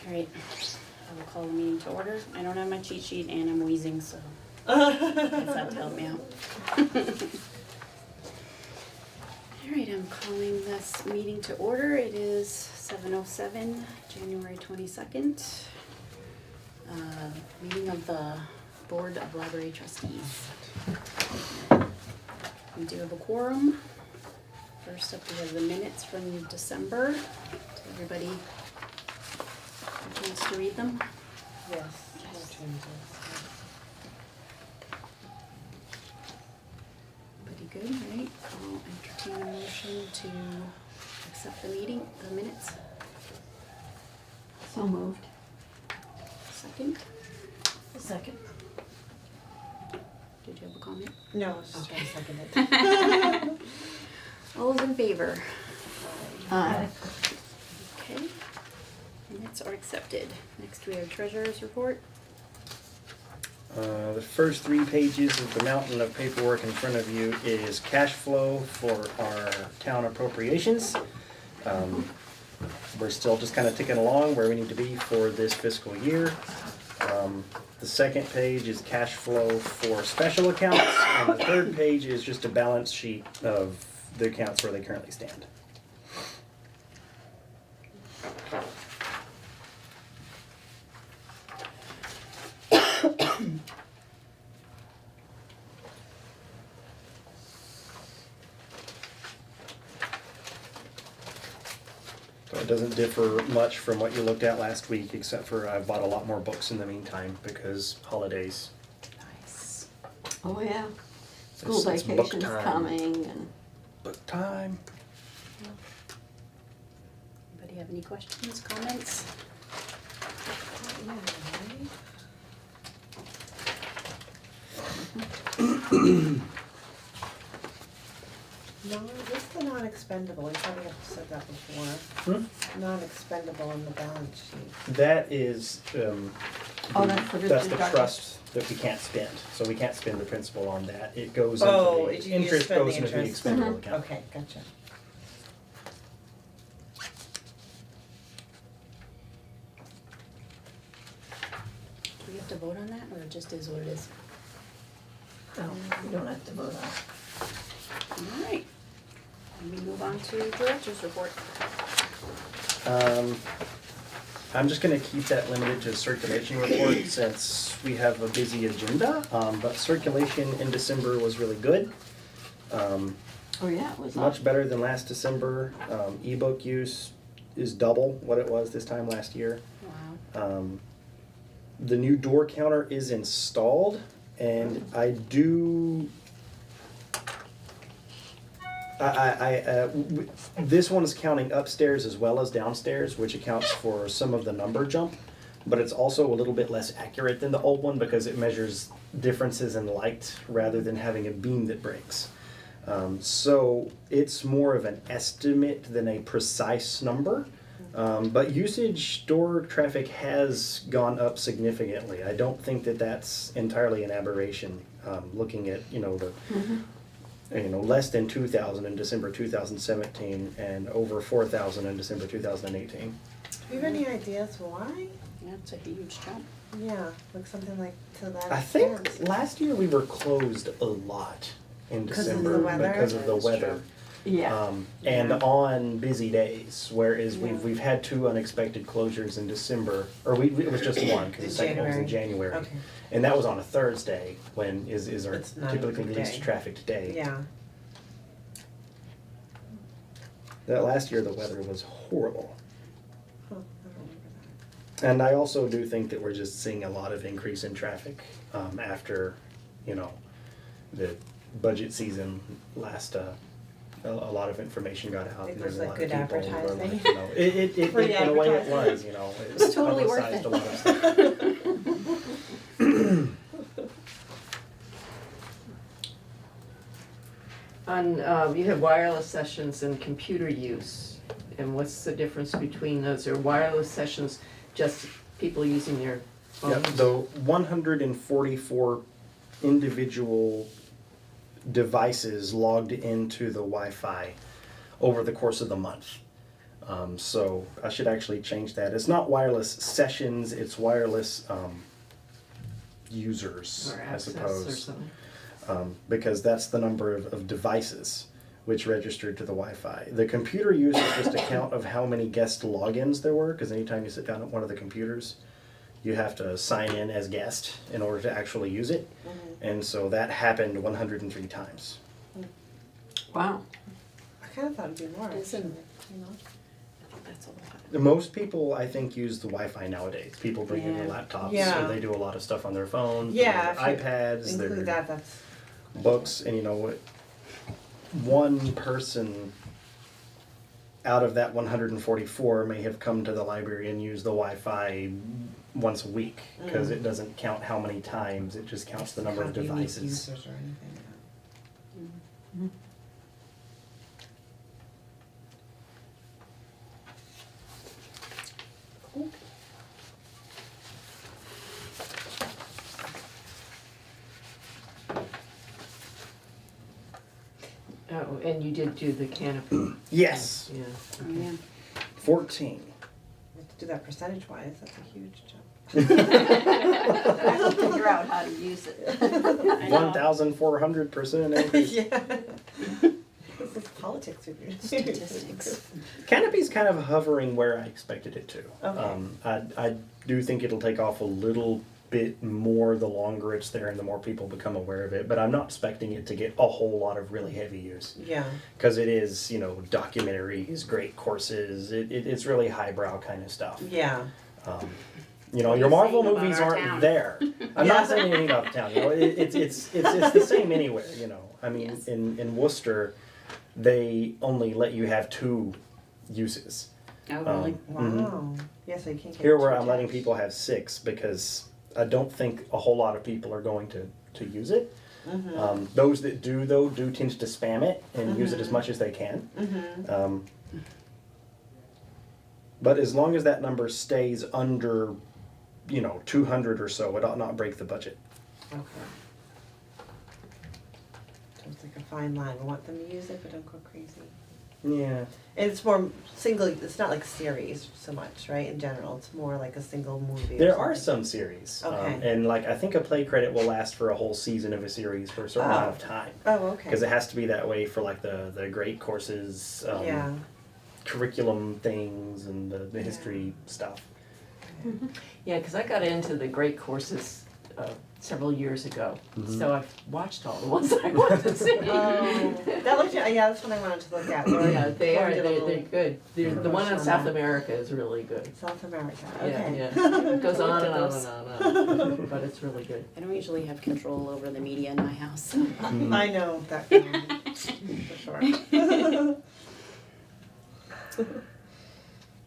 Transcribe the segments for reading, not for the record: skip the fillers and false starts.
Alright, I will call the meeting to order. I don't have my cheat sheet and I'm wheezing, so guess that to help me out. Alright, I'm calling this meeting to order. It is 7:07, January 22nd. Meeting of the Board of Library Trustees. We do have a quorum. First up, we have the minutes from December. Did everybody have a chance to read them? Yes. Pretty good, right? I'll entertain a motion to accept the minutes. So moved. Second, A second? did you have a comment? No, I was just Okay. gonna second it. All those in favor? Aye. Okay, minutes are accepted. Next, we have treasurer's report. The first 3 pages of the mountain of paperwork in front of you is cash flow for our town appropriations. We're still just kind of ticking along where we need to be for this fiscal year. The second page is cash flow for special accounts, and the third page is just a balance sheet of the accounts where they currently stand. So it doesn't differ much from what you looked at last week, except for I bought a lot more books in the meantime because holidays. Nice. Oh, yeah. School It's book vacation's time. coming and Book time. Anybody have any questions, comments? No, what's the non-expendable? You probably have said that before. Non-expendable in the balance sheet. That is, Oh, that's the that's the discharge. trust that we can't spend, so we can't spend the principal on that. It goes Oh, into you the, interest spend the goes into the interest. expendable Mhm. account. Okay, gotcha. Do we have to vote on that, or it just is what it is? no, you don't have to vote on it. Alright, and we move on to director's report. I'm just gonna keep that limited to circulation report since we have a busy agenda, but circulation in December was really good. Oh, yeah, it was Much up. better than last December. Ebook use is double what it was this time last year. Wow. The new door counter is installed, and I do. This one is counting upstairs as well as downstairs, which accounts for some of the number jump, but it's also a little bit less accurate than the old one because it measures differences in light rather than having a beam that breaks. So it's more of an estimate than a precise number. But usage, door traffic has gone up significantly. I don't think that that's entirely an aberration. Looking at the less than 2,000 in December 2017 and over 4,000 in December 2018. Do you have any ideas why? That's a huge jump. Yeah, like something like to that I think extent. last year we were closed a lot in 'Cause of December the weather? because of the That's weather. true. Yeah. And Yeah. on busy days, whereas Yeah. we've had 2 unexpected closures in December, or it was just one because the second one was in January. Okay. And that was on a Thursday when is our It's not a typically good least day. trafficked day. Yeah. That last year the weather was horrible. Huh, I don't remember that. And I also do think that we're just seeing a lot of increase in traffic after, the budget season last. A lot of information got out. It and was there's a like lot of good people who were advertising. like, it Free in a way it advertising. was. It It's totally worth publicized it. a lot of stuff. You have wireless sessions and computer use, and what's the difference between those? Are wireless sessions just people using their Yep, phones? the 144 individual devices logged into the Wi-Fi over the course of the month. So I should actually change that. It's not wireless sessions, it's wireless users, Or I access or suppose. something. Because that's the number of devices which registered to the Wi-Fi. The computer use is just a count of how many guest logins there were, because anytime you sit down at one of the computers, you have to sign in as guest in order to actually use it. And so that happened 103 times. Wow. I kind of thought it'd be more. Isn't- actually, you know? I think that's a lot. Most people, I think, use the Wi-Fi nowadays. People bring in their Yeah. laptops, Yeah. or they do a lot of stuff on their phones, Yeah, their if you iPads, their Include that, that's. books, and you know what? One person out of that 144 may have come to the library and used the Wi-Fi once a week, because it doesn't count how many times, it just counts the number of Have unique devices. users or anything. Oh, and you did do the canopy. Yes, Yeah. Oh, yeah. 14. You have to do that percentage wise, that's a huge jump. I will figure out how to use it. I know. 1,400% increase. Yeah. This is politics with you. Statistics. Canopy's kind of hovering where I expected it to. Okay. I do think it'll take off a little bit more the longer it's there and the more people become aware of it, but I'm not expecting it to get a whole lot of really heavy use. Yeah. Because it is, you know, documentaries, great courses, it's really highbrow kind of stuff. Yeah. You know, What are your you Marvel saying about movies our aren't town? there. I'm not saying anything about the town. You know, it's the same anywhere. You know, I mean, Yes. in Worcester, they only let you have 2 uses. Oh, really? Wow. Yeah, so you can't get Here, where too I'm letting attached. people have 6 because I don't think a whole lot of people are going to use it. Those that do, though, do tend to spam it and use it as much as they can. But as long as that number stays under, you know, 200 or so, it ought not break the budget. Okay. So it's like a fine line. We want them to use it, but don't go crazy. Yeah. And it's more single, it's not like series so much, right? In general, it's more like a single movie. or There are something. some series. Okay. And like, I think a play credit will last for a whole season of a series for a certain amount of time. Oh, okay. Because it has to be that way for like the great courses, Yeah. curriculum things, and the history stuff. Yeah, because I got into the great courses several years ago, so I've watched all the ones I want to see. Oh, that looked, yeah, that's what I wanted to look at. Laura- Yeah, they Laura are, did a little they're good. The one in promotion on South that. America is really good. South America, Yeah, okay. yeah. It goes Looked on at and on those. and on and on, but it's really good. I don't usually have control over the media in my house. I know that feeling, for sure.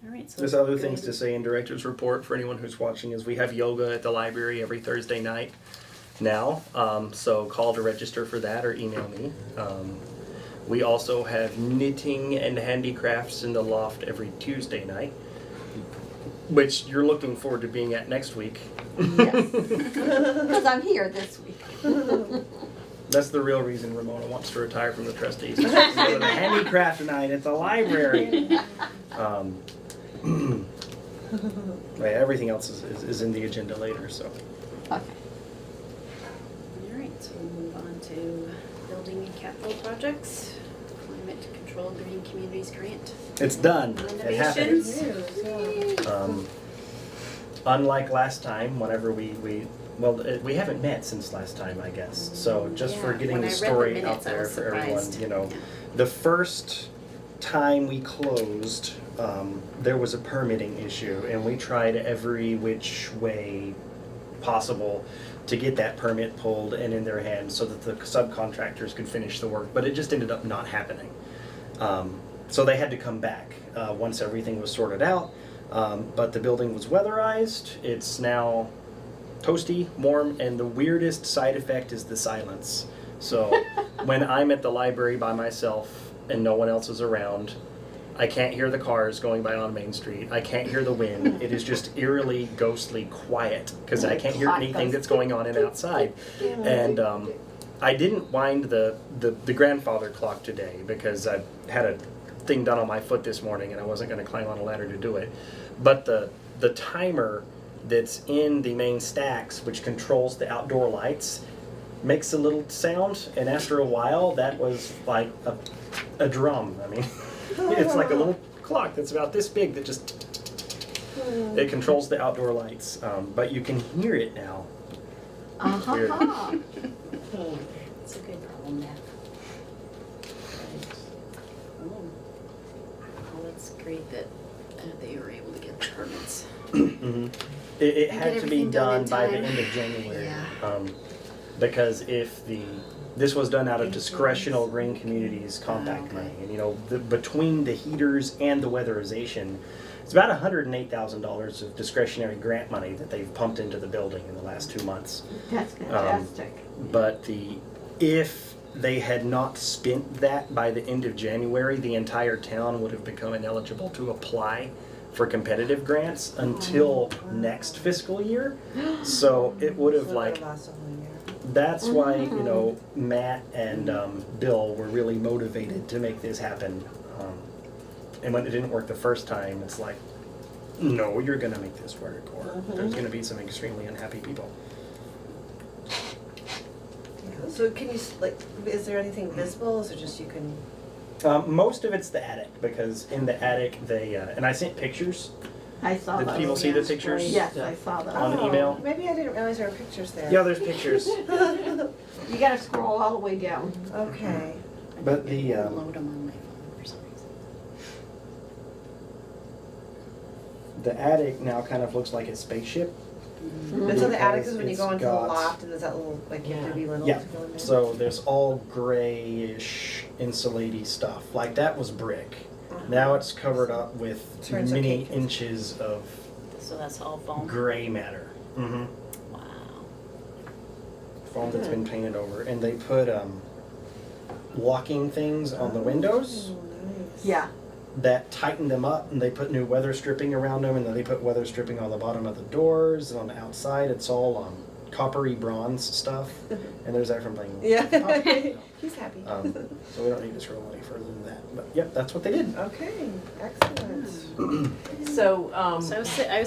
All right, so. There's other good. things to say in director's report for anyone who's watching is we have yoga at the library every Thursday night now. So call to register for that or email me. We also have knitting and handicrafts in the loft every Tuesday night, which you're looking forward to being at next week. Yes. Because I'm here this week. That's the real reason Ramona wants to retire from the trustees. She's going to go to the handicraft night at the library. Right, everything else is in the agenda later, so. Okay. All right, so we'll move on to building and capital projects, climate control green communities grant. It's done. It happened. Renovations. Unlike last time, whenever we haven't met since last time, I guess. So just for Yeah, getting when the I read the story out minutes, I there was for everyone, surprised. you know, Yeah. the first time we closed, there was a permitting issue, and we tried every which way possible to get that permit pulled and in their hands so that the subcontractors could finish the work, but it just ended up not happening. So they had to come back once everything was sorted out, but the building was weatherized. It's now toasty, warm, and the weirdest side effect is the silence. So when I'm at the library by myself and no one else is around, I can't hear the cars going by on Main Street. I can't hear the wind. It is just eerily, ghostly quiet because I can't hear anything that's going on outside. And I didn't wind the grandfather clock today because I had a thing done on my foot this morning, and I wasn't going to climb on a ladder to do it. But the timer that's in the main stacks, which controls the outdoor lights, makes a little sound, and after a while, that was like a drum. I mean, it's like a little clock that's about this big that just it controls the outdoor lights, but you can hear it now. Weird. It's a good problem to have. Oh, well, that's great that they were able to get the permits. Mhm. It And had get to be everything done done in by the time. end of January. Yeah. Because if this was done out of discretional Green Communities Oh, compact okay. money, and you know, between the heaters and the weatherization, it's about $108,000 of discretionary grant money that they've pumped into the building in the last 2 months. That's fantastic. But if they had not spent that by the end of January, the entire town would have become ineligible to apply for competitive grants until next fiscal year. So it would have like, Last a whole year. that's why, you know, Matt and Bill were really motivated to make this happen. And when it didn't work the first time, it's like, no, you're gonna make this work, or there's gonna be some extremely unhappy people. Yeah. So can you, like, is there anything visible, is it just you can? Most of it's the attic, because in the attic they, and I sent pictures. I saw Did those. people see the yes, pictures? Yes, I saw those. On email? Maybe I didn't realize there were pictures there. Yeah, there's pictures. You gotta scroll all the way down. Okay. But I the, won't load them on my phone for some reason. the attic now kind of looks like a spaceship. And so the attic is Because when you it's go into the got- loft and there's that little, like, you have to be little Yeah, to go in there? so there's all grayish insulaty stuff, like that was brick. Now it's covered up with Turns a many cake. inches of So that's all foam? gray matter. Mm-hmm. Wow. Foam that's been painted over, and they put locking things on the windows Oh, nice. Yeah, that tighten them up, and they put new weather stripping around them, and then they put weather stripping on the bottom of the doors, and on the outside it's all coppery bronze stuff, and there's that from playing. Yeah, he's happy. So we don't need to scroll any further than that, but yep, that's what they did. Okay, excellent. So, So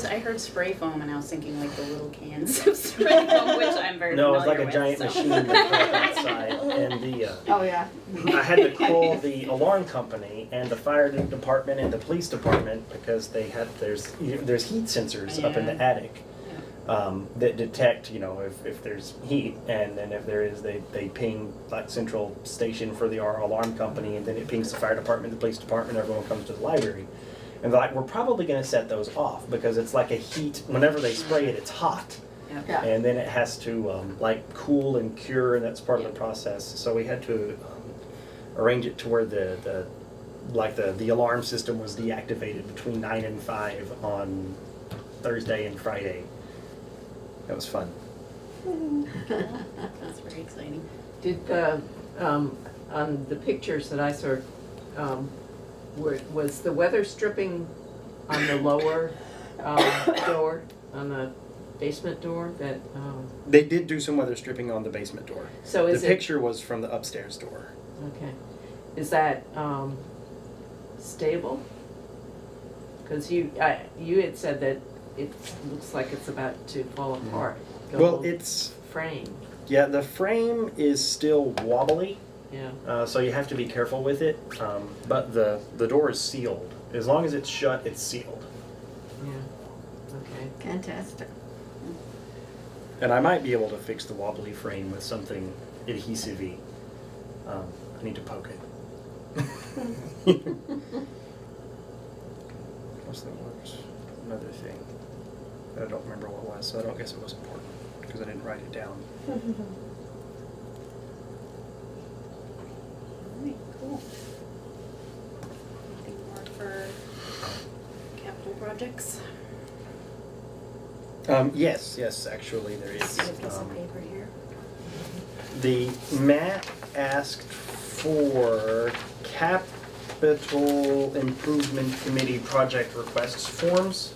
I heard spray foam and I was thinking like the little cans of spray foam, which I'm very No, it's familiar like a giant with, so. machine that goes outside, and oh yeah. I had to call the alarm company and the fire department and the police department because there's heat sensors up in the Yeah. attic that detect, you know, if there's heat, and then if there is, they ping like central station for our alarm company, and then it pings the fire department, the police department, everyone comes to the library. And they're like, we're probably gonna set those off because it's like a heat, whenever they spray it, it's hot. Yep. Yeah. And then it has to like cool and cure, and that's part of the process. So we had to arrange it to where the alarm system was deactivated between 9 and 5 on Thursday and Friday. That was fun. That's very exciting. did the, on the pictures that I saw, was the weather stripping on the lower door, on the basement door that, They did do some weather stripping on the basement door. so The is it? picture was from the upstairs door. Okay. Is that stable? Because you had said that it looks like it's about to fall apart. The Well, whole it's, frame, yeah, the frame is still wobbly, yeah. so you have to be careful with it. But the door is sealed. As long as it's shut, it's sealed. Yeah. Okay. Fantastic. And I might be able to fix the wobbly frame with something adhesive-y. I need to poke it. Plus there was another thing that I don't remember what it was, so I don't guess it was important because I didn't write it down. Alright, cool. Anything more for capital projects? Yes, actually there is. See a piece of paper here. The Matt asked for capital improvement committee project requests forms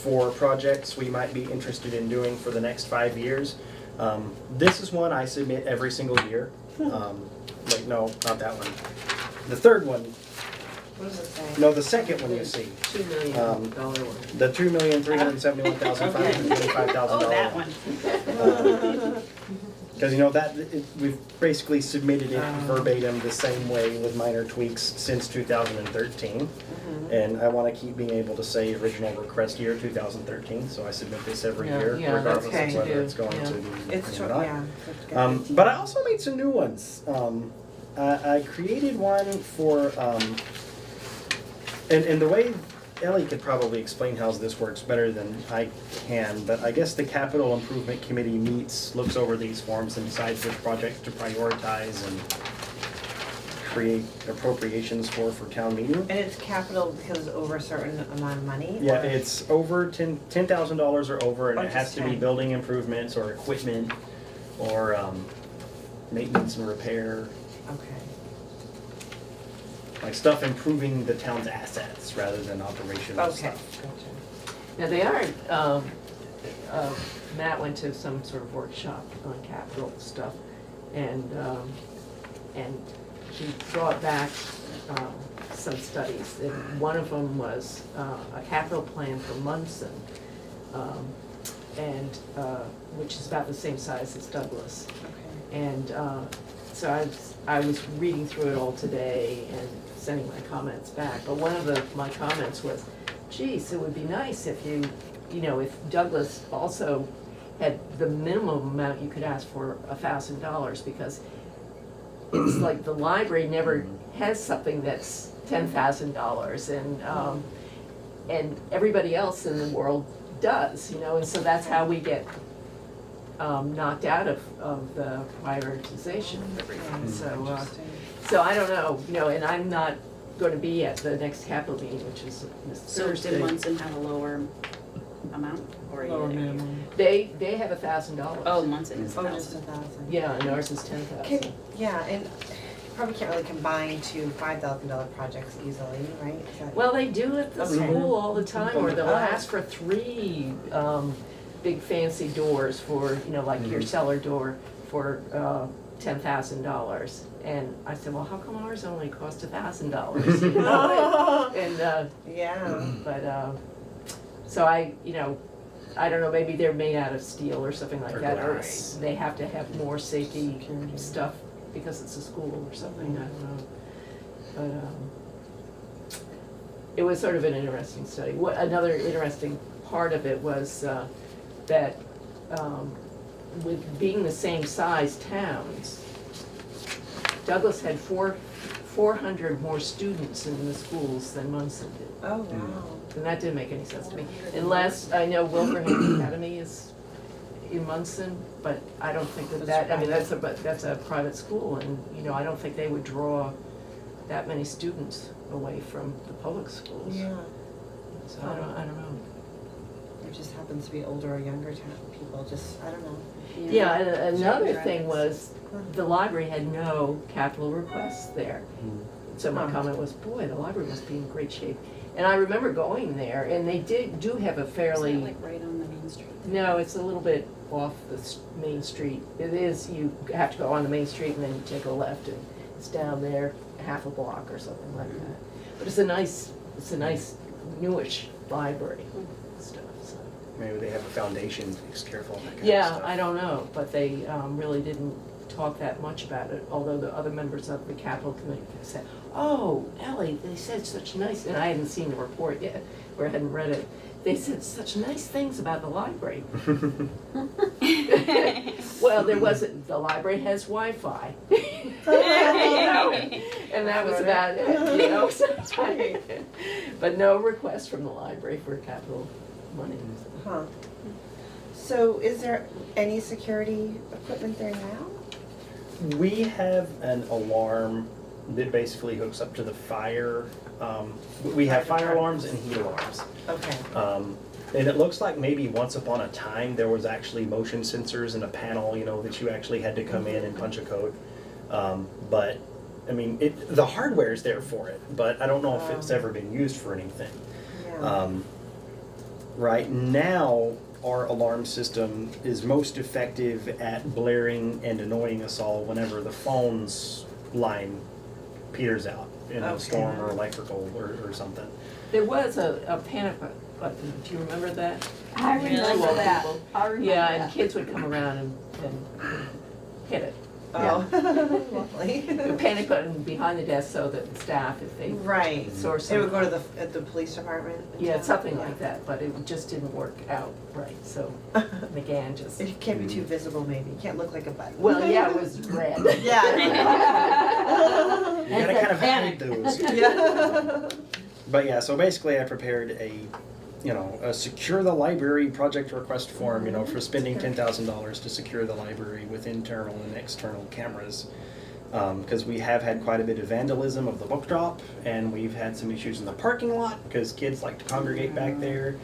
for projects we might be interested in doing for the next 5 years. This is one I submit every single year. Wait, no, not that one. The third one What does it say? No, the second one you see, $2 million one. the $2,371,525 Oh, that one. Because we've basically submitted it verbatim the same way with minor tweaks since 2013. And I want to keep being able to say original request year 2013, so I submit this every year, Yeah, regardless okay. of whether it's going Yeah. to be It's, or not. yeah. it's good. But I also made some new ones. I created one for, and the way Ellie could probably explain how this works better than I can, but I guess the Capital Improvement Committee meets, looks over these forms and decides which projects to prioritize and create appropriations for town meeting. And it's capital because it's over a certain amount of money? Yeah, or- it's over $10,000 or over, and Oh, it has just to be 10. building improvements or equipment or maintenance and repair. Okay. Like stuff improving the town's assets rather than operational Okay, stuff. gotcha. Now, they are, Matt went to some sort of workshop on capital stuff, and he brought back some studies. And one of them was a capital plan for Munson, which is about the same size as Douglas. Okay. And so I was reading through it all today and sending my comments back. But one of my comments was, geez, it would be nice if if Douglas also had the minimum amount you could ask for $1,000, because it's like the library never has something that's $10,000, and everybody else in the world does, and so that's how we get knocked out of the prioritization of everything. Interesting. So I don't know, and I'm not going to be at the next capital meeting, which is this So Thursday. did Munson have a lower amount or? Lower minimum. They have $1,000. Oh, Munson is Oh, just 1,000. 1,000. Yeah, and ours is 10,000. Yeah, and probably can't really combine two $5,000 projects easily, right? Is that- Well, they do at the Okay. school all the time, or they'll Oh. ask for 3 big fancy doors for, like your cellar door for $10,000. And I said, well, how come ours only cost $1,000? And Yeah. but so I don't know, maybe they're made out of steel or something like Or that, or glass. they have to have more safety Security. stuff because it's a school or something, I don't know. But it was sort of an interesting study. Another interesting part of it was that with being the same size towns, Douglas had 400 more students in the schools than Munson did. Oh, wow. And that didn't make any sense to me. Unless, I know Wilbraham Academy is in Munson, but I don't think that's a private school, and, I don't think they would draw that many students away from the public schools. Yeah. So I don't know. It just happens to be older or younger people, just, I don't know. Yeah, and another Demographics. thing was, the library had no capital requests there. So my Huh. comment was, boy, the library must be in great shape. And I remember going there, and they do have a Is fairly. that like right on the main street? No, it's a little bit off the main street. It is, you have to go on the main street and then you take a left, and it's down there half a block or something like that. But it's a nice newish library stuff, so. Maybe they have a foundation that's careful of that kind of Yeah, stuff. I don't know, but they really didn't talk that much about it, although the other members of the capital committee said, oh, Ellie, they said such nice, and I hadn't seen the report yet, or hadn't read it. They said such nice things about the library. Well, the library has Wi-Fi. And that was about it, so. But no request from the library for capital money. Huh. So is there any security equipment there now? We have an alarm that basically hooks up to the fire. We have fire alarms and heat alarms. Okay. And it looks like maybe once upon a time, there was actually motion sensors in a panel, that you actually had to come in and punch a code. But, I mean, the hardware's there for it, but I don't know if it's ever been used for anything. Yeah. Right now, our alarm system is most effective at blaring and annoying us all whenever the phone's line peters out. in a Okay. storm or electrical or something. There was a panic button, do you remember that? I Really? remember Well, that. people- I remember Yeah, and that. kids would come around and hit it. Oh, lovely. The panic button behind the desk so that the staff, if they Right. saw It would go to someone. at the police department? in Yeah, town? something Yeah. like that, but it just didn't work out right, so McGann just, It can't be too visible, maybe. It can't look like a button. well, yeah, it was red. Yeah. You gotta kind of hide those. Yeah. But yeah, so basically I prepared a secure the library project request form, for spending $10,000 to secure the library with internal and external cameras. Because we have had quite a bit of vandalism of the book drop, and we've had some issues in the parking lot because kids like to congregate back there.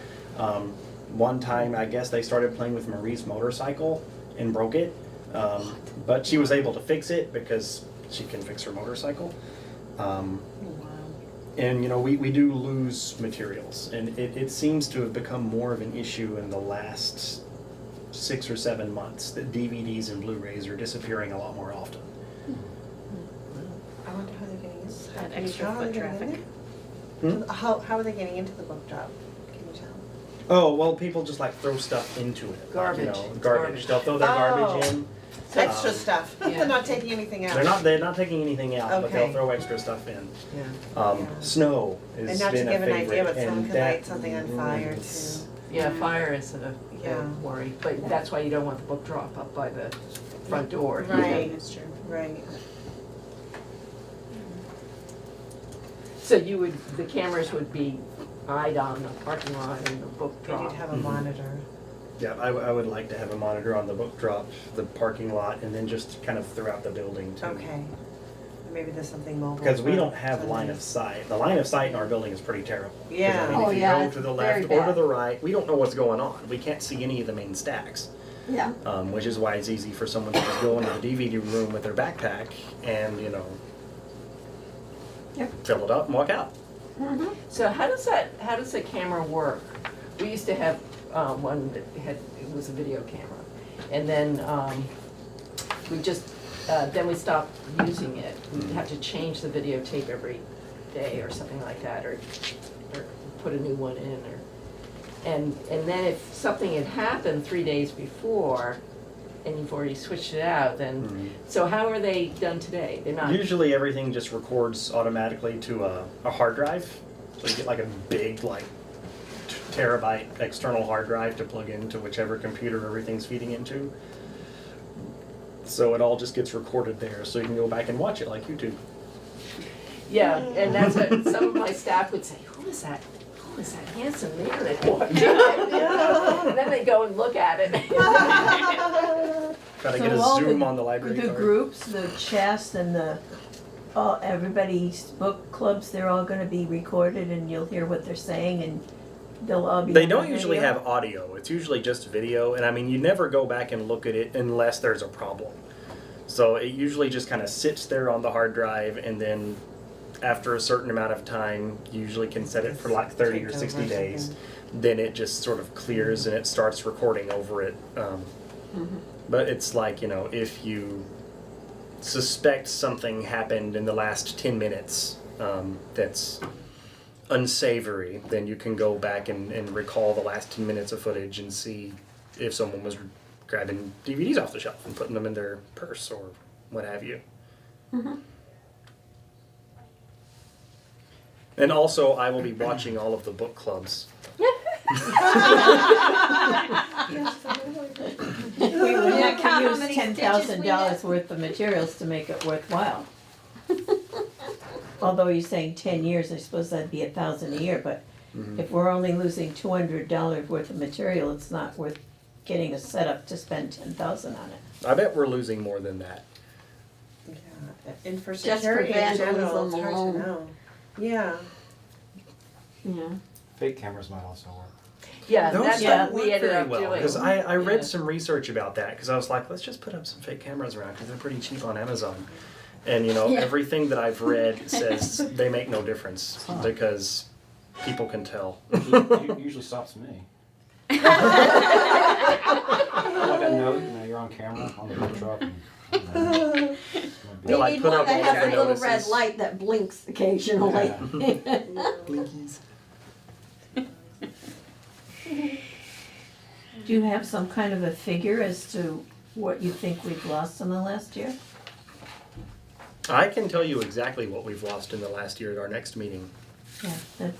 One time, I guess they started playing with Marie's motorcycle and broke it, but she was able to fix it because she can fix her motorcycle. And we do lose materials, and it seems to have become more of an issue in the last 6 or 7 months that DVDs and Blu-rays are disappearing a lot more often. I wonder how they're getting into That Can you extra tell how foot they're getting traffic. in there? How are they getting into the book drop? Can you tell? Oh, well, people just like throw stuff into it. Garbage. Garbage. Garbage. They'll throw their garbage Oh. in. Extra Um, stuff. yeah. They're not taking anything out. They're not taking anything out, but they'll Okay. throw extra stuff in. Yeah. Yeah. Snow has And not to been give a an favorite, idea, but someone and could that light something on fire ruins. too. Yeah, fire is a Yeah. worry, but that's why you don't want the book drop up by the front door. Right. That's true. Right. So the cameras would be eyed on the parking lot and the book And drop. you'd have a Mhm. monitor. Yeah, I would like to have a monitor on the book drop, the parking lot, and then just kind of throughout the building too. Okay. Maybe there's something mobile. Because we for don't have Sundays. line of sight. The line of sight in our building is pretty terrible. 'Cause, Yeah. I mean, Oh, if you yeah, go it's to the very left or to bad. the right, we don't know what's going on. We can't see any of the main stacks. Yeah. Which is why it's easy for someone to just go into the DVD room with their backpack and, Yep. fill it up and walk out. Mhm. So how does the camera work? We used to have one that it was a video camera. And then then we stopped using it. We'd have to change the videotape every day or something like that, or put a new one in, and then if something had happened 3 days before, and you've already switched it out, then, so how are they done today? They're not, Usually everything just records automatically to a hard drive. So you get like a big, terabyte external hard drive to plug into whichever computer everything's feeding into. So it all just gets recorded there, so you can go back and watch it like YouTube. yeah, and that's what some of my staff would say, who is that handsome man that walked in? And then they go and look at it. Try to So get a all zoom the- on the library The card. groups, the chest and everybody's book clubs, they're all gonna be recorded and you'll hear what they're saying and they'll all be They on don't the usually video? have audio. It's usually just video, and I mean, you never go back and look at it unless there's a problem. So it usually just kind of sits there on the hard drive, and then after a certain amount of time, you usually can set it for like 30 or Take 60 over days. something. Then it just sort of clears and it starts recording over it. But it's like, if you suspect something happened in the last 10 minutes that's unsavory, then you can go back and recall the last 10 minutes of footage and see if someone was grabbing DVDs off the shelf and putting them in their purse or what have you. And also, I will be watching all of the book clubs. We would Yeah, have count to how use many $10,000 stitches worth of materials to make it worthwhile. Although you're saying 10 years, I suppose that'd be $1,000 a year, but if we're only losing $200 worth of material, it's not worth getting a setup to spend $10,000 on it. I bet we're losing more than that. Yeah. And for Just for security in general, it's vandalism hard to alone. know. Yeah. Yeah. Fake cameras might also work. Yeah, Those that's don't what we work ended very up well, doing. because I read Yeah. some research about that, because I was like, let's just put up some fake cameras around, because they're pretty cheap on Amazon. And everything that I've read says they make no difference, because people can tell. It usually stops me. Like a note, you're on camera on the book drop. And, might be We Till I need put one up that all has the a little red notices. light that blinks occasionally. Blinkies. Do you have some kind of a figure as to what you think we've lost in the last year? I can tell you exactly what we've lost in the last year at our next meeting. Yeah, that,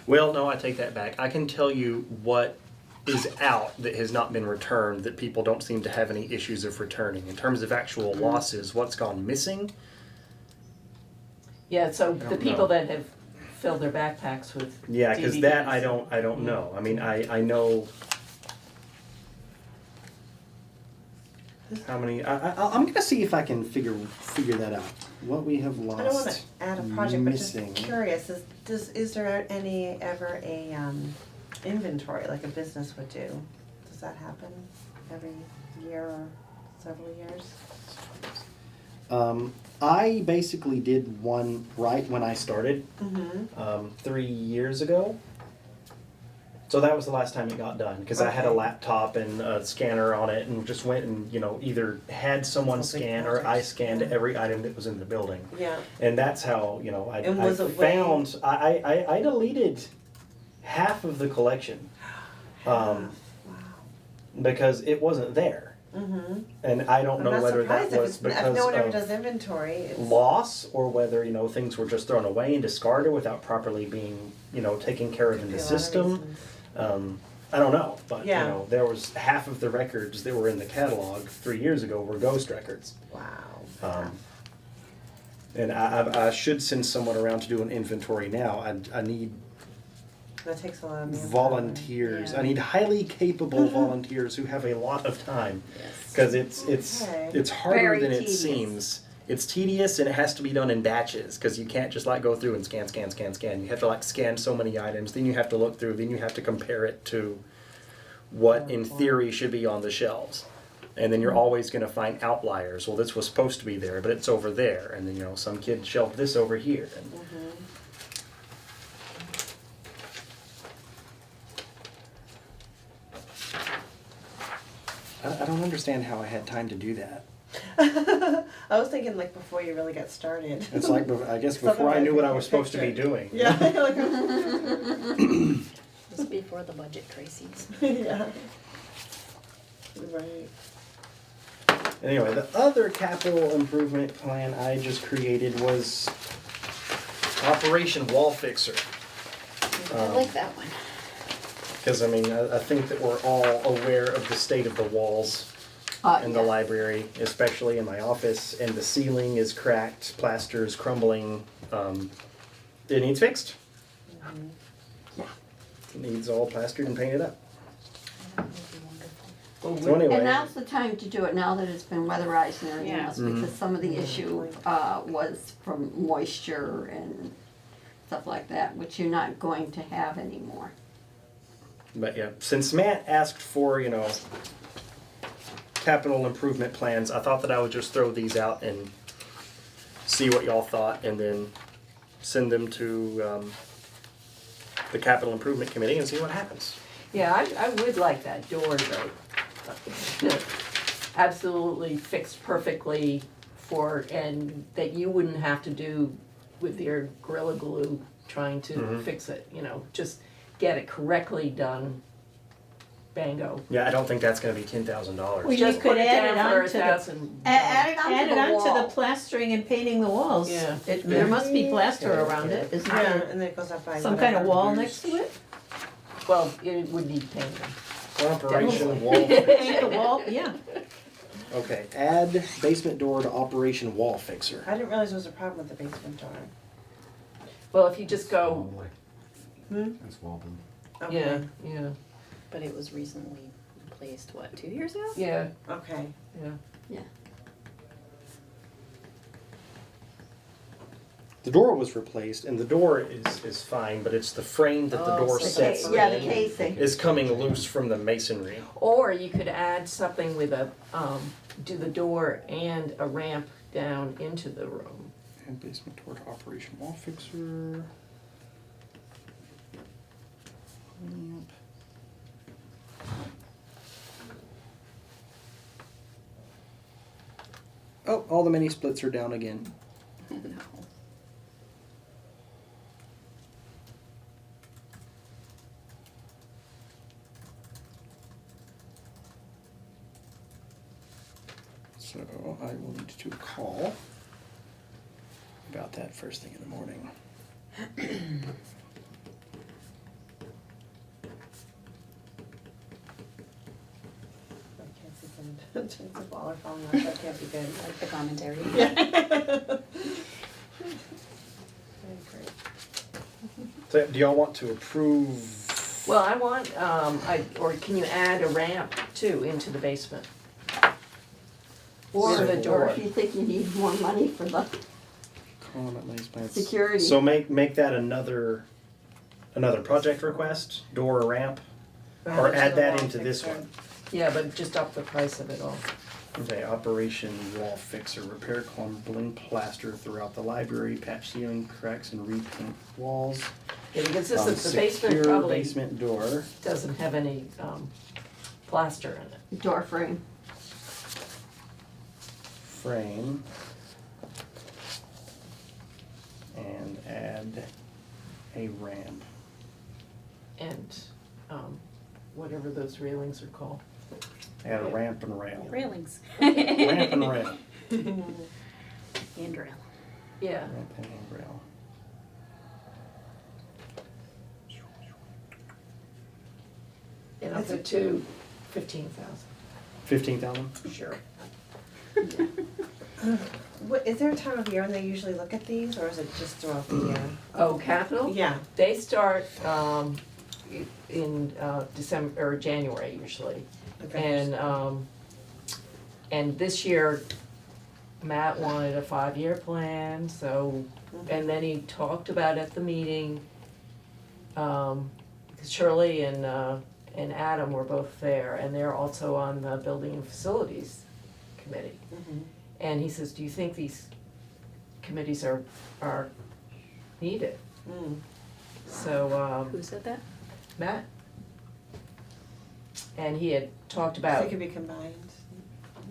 Well, no, I take that back. I can tell you what is out that has not been returned that people don't seem to have any issues of returning. In terms of actual losses, what's gone missing? Yeah, so don't the people know. that have filled their backpacks with Yeah, because that I DVDs. don't know. I mean, I know how many. I'm gonna see if I can figure that out. What we have lost. I don't wanna add a project, but missing. just curious, is there ever a inventory like a business would do? Does that happen every year or several years? I basically did one right when I started. Mm-hmm. 3 years ago. So that was the last time it got done because I had a Okay. laptop and a scanner on it and just went and either had someone That's a big scan or I project, scanned yeah. every item that was in the building. Yeah. And that's how I And was it found I deleted half of the collection Wow. because it wasn't there. Mm-hmm. And I don't I'm know not whether that surprised if was if because no one ever of does inventory. It's, loss or whether things were just thrown away and discarded without properly being taken care of in could the be a lot of system. reasons. I don't know, but Yeah. there was half of the records that were in the catalog 3 years ago were ghost records. Wow. And I should send someone around to do an inventory now. I need That takes a lot of manpower. volunteers. Yeah. I need highly capable volunteers who have a lot of time. Yes. Because it's Okay. harder Very than it tedious. seems. It's tedious and it has to be done in batches because you can't just go through and scan. You have to scan so many items, then you have to look through, then you have to compare it to what in theory should be on the shelves. And then you're always going to find outliers. Well, this was supposed to be there, but it's over there. And then some kid shelved this over here. And I don't understand how I had time to do that. I was thinking before you really got started. It's I guess Stuff before I about knew what I the was supposed to be picture. doing. Yeah. Just before the budget crises. Yeah. Right. Anyway, the other capital improvement plan I just created was Operation Wall Fixer. I like that one. Because I think that we're all aware of the state of the walls in the library, especially in my office, and the ceiling is cracked, plaster is crumbling. It needs fixed. Yeah. It needs all plastered and painted up. That would be wonderful. Well, So anyway, And now's the time to do it, now that it's been weatherized and everything Yeah. else, because some of the issue was from moisture and stuff like that, which you're not going to have anymore. but yeah, since Matt asked for, capital improvement plans, I thought that I would just throw these out and see what y'all thought and then send them to the capital improvement committee and see what happens. Yeah, I would like that door though. Absolutely fixed perfectly and that you wouldn't have to do with your Gorilla Glue trying to fix it, just get it correctly done, bango. Yeah, I don't think that's gonna be $10,000. Well, you Just could put it add down it for on to the- $1,000. Add it onto the onto wall. the plastering and painting the walls. Yeah. There must be plaster around it, isn't Yeah, there? and then it goes up by Some kind of whatever. wall next to it? Well, it would need painting. Operation Wall Paint the wall, yeah. Okay, add basement door to Operation Wall Fixer. I didn't realize there was a problem with the basement door. Well, if you just go, It's wobbly. yeah, Okay. yeah, But it was recently replaced, 2 years ago? yeah, Okay. yeah. The door was replaced, and the door is fine, but it's the frame that the Oh, door so sets the Yeah, the in casing. is coming loose from the masonry. Or you could add something with do the door and a ramp down into the room. And basement door to Operation Wall Fixer. ramp. Oh, all the mini splits are down again. Oh, no. So I will need to call about that first thing in the morning. Chance of wall or falling off, that can't be good. Like the commentary. Very great. So do y'all want to approve? Well, I want, or can you add a ramp too into the basement? Or the Or door. if you think you need more money for the Column at least by its- security. So make that another project request, door or ramp, or add that into this one. Yeah, but just up the price of it all. Okay, Operation Wall Fixer, repair crumbling plaster throughout the library, patch ceiling cracks and repaint walls. Yeah, because this is, the basement Secure probably basement door, doesn't have any, plaster in it. Door frame. frame, and add a ramp. And, whatever those railings are called. Add a ramp and rail. Railings. Ramp and rail. Handrail. Yeah, Ramp and rail. and up to 15,000. 15,000? Sure. What, is there a time of year when they usually look at these, or is it just throughout the year? Oh, capital? Yeah. They start, in, December, or January usually. Okay. And this year, Matt wanted a 5-year plan, so, and then he talked about at the meeting, because Shirley and Adam were both there, and they're also on the Building and Facilities Committee. Mhm. And he says, do you think these committees are needed? Mm. So, Who said that? Matt. And he had talked They about, could be combined.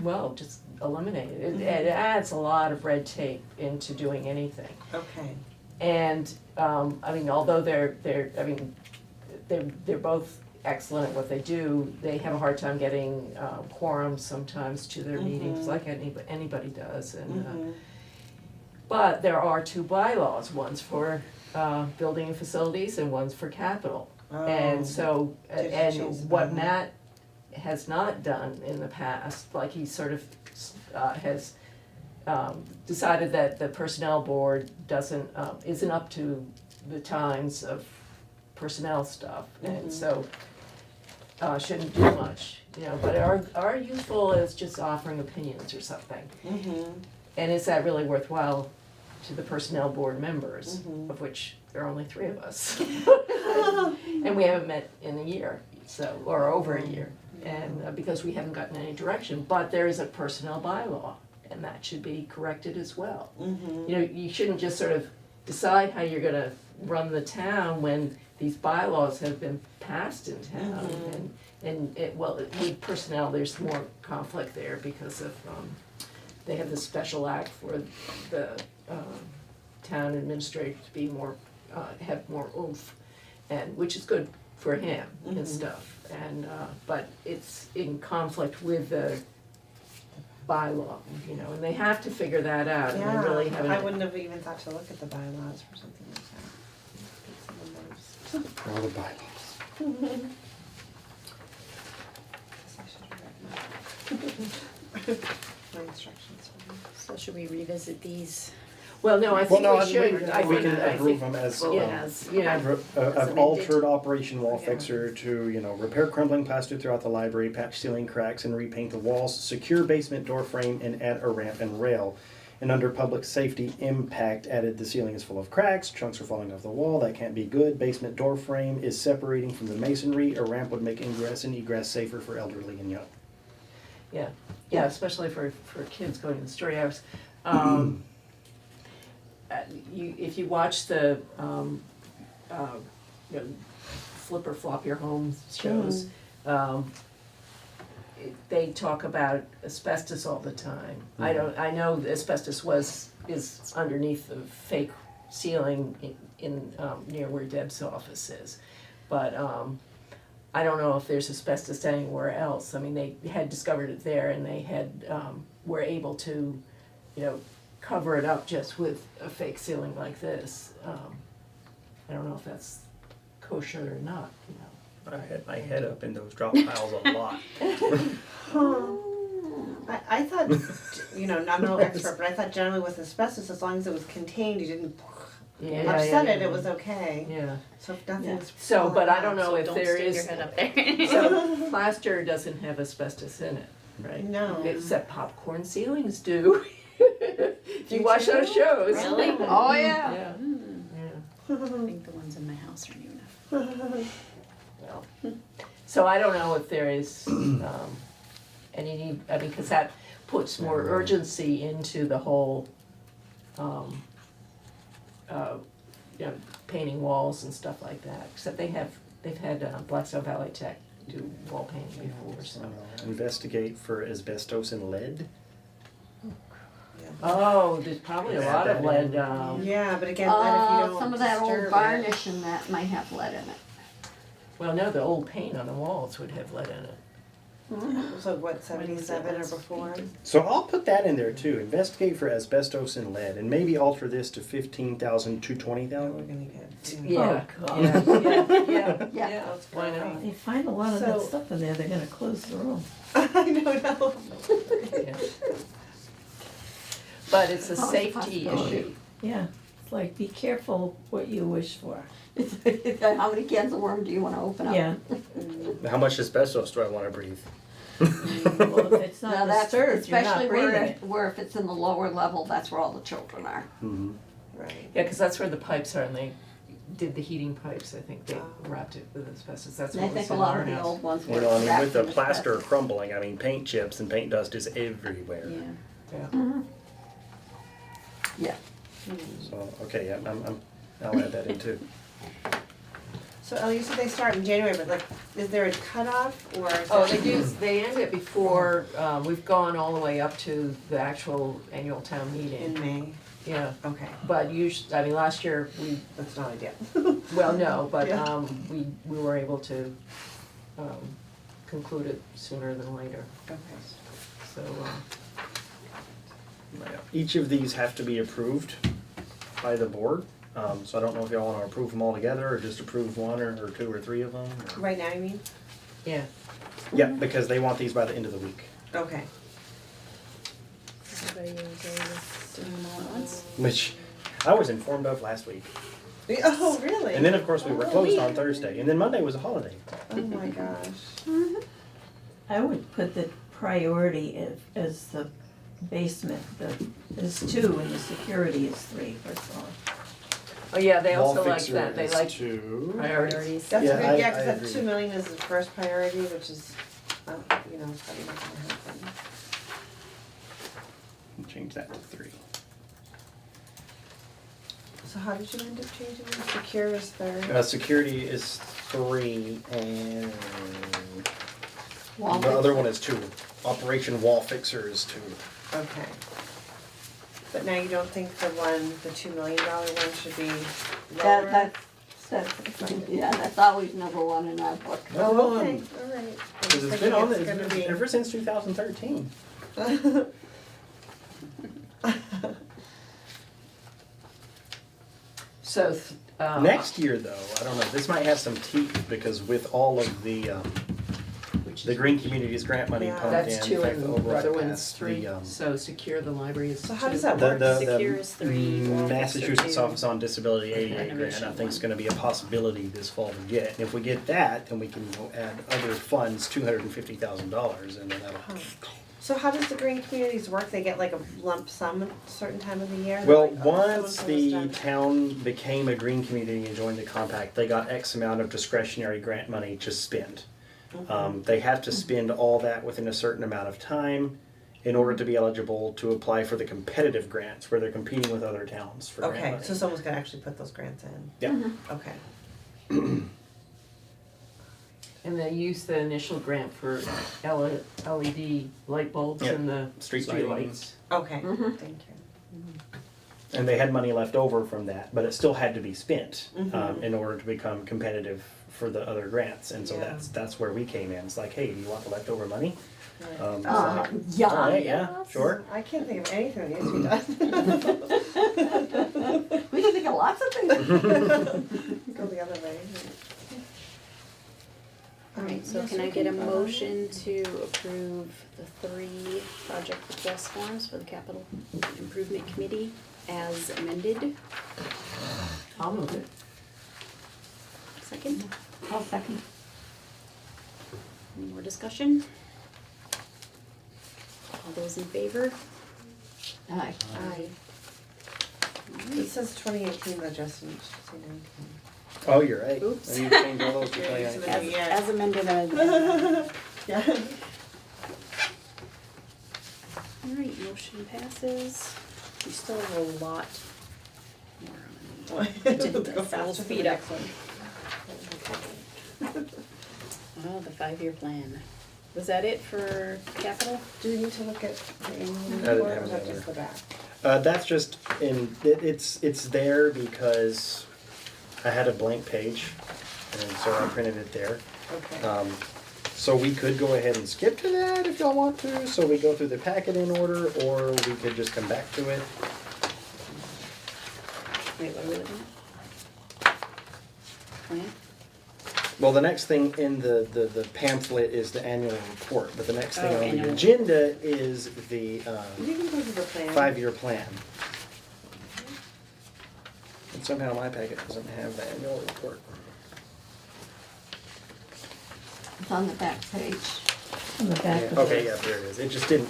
well, just eliminate it. It adds a lot of red tape into doing anything. Okay. And, I mean, although they're both excellent at what they do, they have a hard time getting, quorums sometimes to their meetings, like anybody does, and, Mhm. but there are 2 bylaws, one's for, building and facilities and one's for capital. And Oh. so, Different and choice what bylaw. Matt has not done in the past, like he sort of, has, decided that the personnel board isn't up to the times of personnel stuff, and Mhm. so, shouldn't do much, you know, but are useful as just offering opinions or something. Mhm. And is that really worthwhile to the personnel board members, Mhm. of which there are only 3 of us? And we haven't met in a year, so, or over a year, and because we haven't gotten any direction, but there is a personnel bylaw, and that should be corrected as well. Mhm. You know, you shouldn't just sort of decide how you're gonna run the town when these bylaws have been passed in town. Mhm. And it, well, with personnel, there's more conflict there because of, they have this special act for the, town administrator to be more, have more oomph, and, which is good for him and Mhm. stuff, and, but it's in conflict with the bylaw, you know, and they have to figure that out, and they really Yeah, haven't. I wouldn't have even thought to look at the bylaws for something like that. Get some of All the bylaws. those. Guess I should have written my instructions for me. So should we revisit these? Well, no, I Well, think no, we should, I we think, can I approve think, them as, As, yeah, I've amended. altered Operation Wall Yeah. Fixer to, repair crumbling plaster throughout the library, patch ceiling cracks and repaint the walls, secure basement door frame and add a ramp and rail. And under public safety impact, added the ceiling is full of cracks, chunks are falling off the wall, that can't be good. Basement door frame is separating from the masonry, a ramp would make ingress and egress safer for elderly and young. yeah, especially for kids going to the story hours. If you watch the, flip or flop your home shows. They talk about asbestos all the time. I know the asbestos is underneath the fake ceiling in near where Deb's office is. But I don't know if there's asbestos anywhere else. I mean, they had discovered it there and they had, were able to, cover it up just with a fake ceiling like this. I don't know if that's kosher or not, I had my head up in those drop piles a lot. I thought, not no expert, but I thought generally with asbestos, as long as it was contained, you didn't upset it, it was okay. Yeah. So if nothing's. So, but I don't know So if don't there stick is. your head up there. So plaster doesn't have asbestos in it, right? No. Except popcorn ceilings do. If you Do watch too? those shows. Really? Oh, yeah. Yeah. I think the ones in my house are new enough. Well, so I don't know if there is any need, I mean, because that puts more urgency into the whole, painting walls and stuff like that. Except they've had Blackstone Valley Tech do wall painting before, so. Investigate for asbestos and lead. Oh, there's probably a lot of lead, Yeah, but again, lead if you don't Some of that old disturb it. varnish and that might have lead in it. well, no, the old paint on the walls would have lead in it. So what, 77 or last before? painted? So I'll put that in there too. Investigate for asbestos and lead, and maybe alter this to 15,000 to We're 20,000. gonna get. Yeah, God. yeah, Yeah. yeah, why not? They find a lot of that So- stuff in there, they're gonna close the room. I don't know. Yeah. But it's a Oh, it's a safety possibility. issue. Yeah, it's like, be careful what you wish for. How many cans of worm do you wanna open up? Yeah, How much asbestos do I want to breathe? well, if it's Now not that's, disturbed, you're not especially breathing it. where if it's in the lower level, that's where all the children are. Mm-hmm. Right. Yeah, because that's where the pipes are, and they did the heating pipes, I think they Oh. wrapped it with asbestos, that's And I what was think a in lot our of the house. old ones were You know, I mean, wrapped with the in plaster asbestos. crumbling, I mean, paint chips and paint dust is everywhere. Yeah. Yeah. Yeah. So, okay, yeah, I'll add that in too. So Ellie, you said they start in January, but like, is there a cutoff or? is Oh, there- they end it before, we've gone all the way up to the actual annual town In meeting, May, yeah. okay, But usually, I mean, last year, that's not ideal. well, no, but, Yeah. we were able to, conclude it sooner than later, Okay. so, Each of these have to be approved by the board. So I don't know if y'all want to approve them all together or just approve one or two or three of them. Right now, you mean? yeah. Yeah, because they want these by the end of the week. Okay. Everybody okay with doing them all at once? Which I was informed of last week. Oh, really? And then, of course, we were closed on Thursday. And then Monday was a holiday. Oh my gosh. I would put the priority as the basement, is 2 and the security is 3, that's all. Oh, yeah, they Wall also like fixer that, they is like two. priorities. That's Yeah, good, yeah, I cause that agree. 2 million is the first priority, which is, probably not gonna happen. Change that to 3. So how did you end up changing it? Secure is third? Security is 3 and Wall the other fixer. one is 2. Operation Wall Fixer is 2. Okay. But now you don't think the $2 million one should be lower? That's always number one in our book. Oh, okay, alright. Because it's been on it ever since 2013. So, Next year, though, I don't know, this might have some teeth because with all of the Green Communities grant money Yeah. pumped in. that's 2 in fact, and the the override other one's passed 3, the, so secure the library is 2. So how does that The, work? the, Secure is 3, Wall Fixer Massachusetts 2. Office on Disability 88 grant, I Renovation think is 1. gonna be a possibility this fall to get. And if we get that, then we can add other funds, $250,000, and then that'll. So how does the green communities work? They get like a lump sum at a certain time of the year? Well, Like, oh, once so-and-so the was done. town became a green community and joined the compact, they got X amount of discretionary grant money to spend. They have to spend all that within a certain amount of time in order to be eligible to apply for the competitive grants where they're competing with other towns for grant Okay, money. so someone's gonna actually put those grants in? Yeah. Okay. And they used the initial grant for LED light bulbs Yep. and the Street street lighting. lights. Okay, Mhm. thank you. And they had money left over from that, but it still had to be spent Mhm. in order to become competitive for the other grants. And so Yeah. that's where we came in. It's like, hey, do you want the leftover money? Right. It's Uh, like, yeah. all right, yeah, sure. I can't think of anything that needs to be done. We can think of lots of things. Go the other way. Alright, so Yes, can we I get a vote on it. motion to approve the 3 project request forms for the capital improvement committee as amended? I'll move it. Second, I'll second. any more discussion? All those in favor? Aye. Aye. It says 2018, though, Justin, it should say 19. Oh, you're right. Oops. I need to change all those to Yeah, 2019. As amended, Yeah. Alright, motion passes. We still have a lot more on. Let's Didn't go full faster for speed the up. next one. Oh, the 5-year plan. Was that it for capital? Do we need to look at the annual didn't report, or have is it that just the either. back? That's just it's there because I had a blank page, and so I printed it there. Okay. So we could go ahead and skip to that if y'all want to. So we go through the packet in order, or we could just come back to it. Wait, what are we looking at? Plan? Well, the next thing in the pamphlet is the annual report, but the next thing Oh, on the annual. agenda is the You can go to the plan. 5-year plan. And somehow my packet doesn't have the annual report. It's on the back page. On the back of Okay, it. yeah, there it is. It just didn't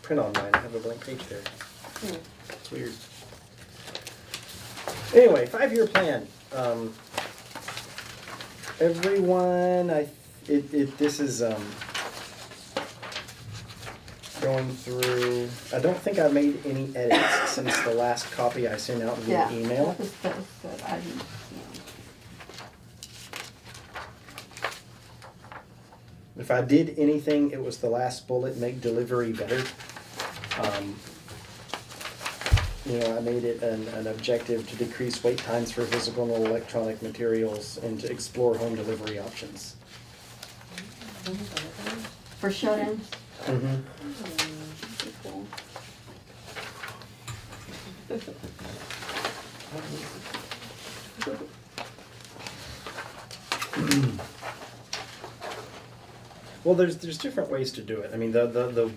print on mine. I have a blank page there. Hmm. It's weird. Anyway, 5-year plan. Everyone, this is going through. I don't think I made any edits since the last copy I sent out via Yeah. email. That was good. I didn't, If I did anything, it was the last bullet, make delivery better. I made it an objective to decrease wait times for physical and electronic materials and to explore home delivery options. for shut-ins. Mm-hmm. Cool. Well, there's different ways to do it. I mean, the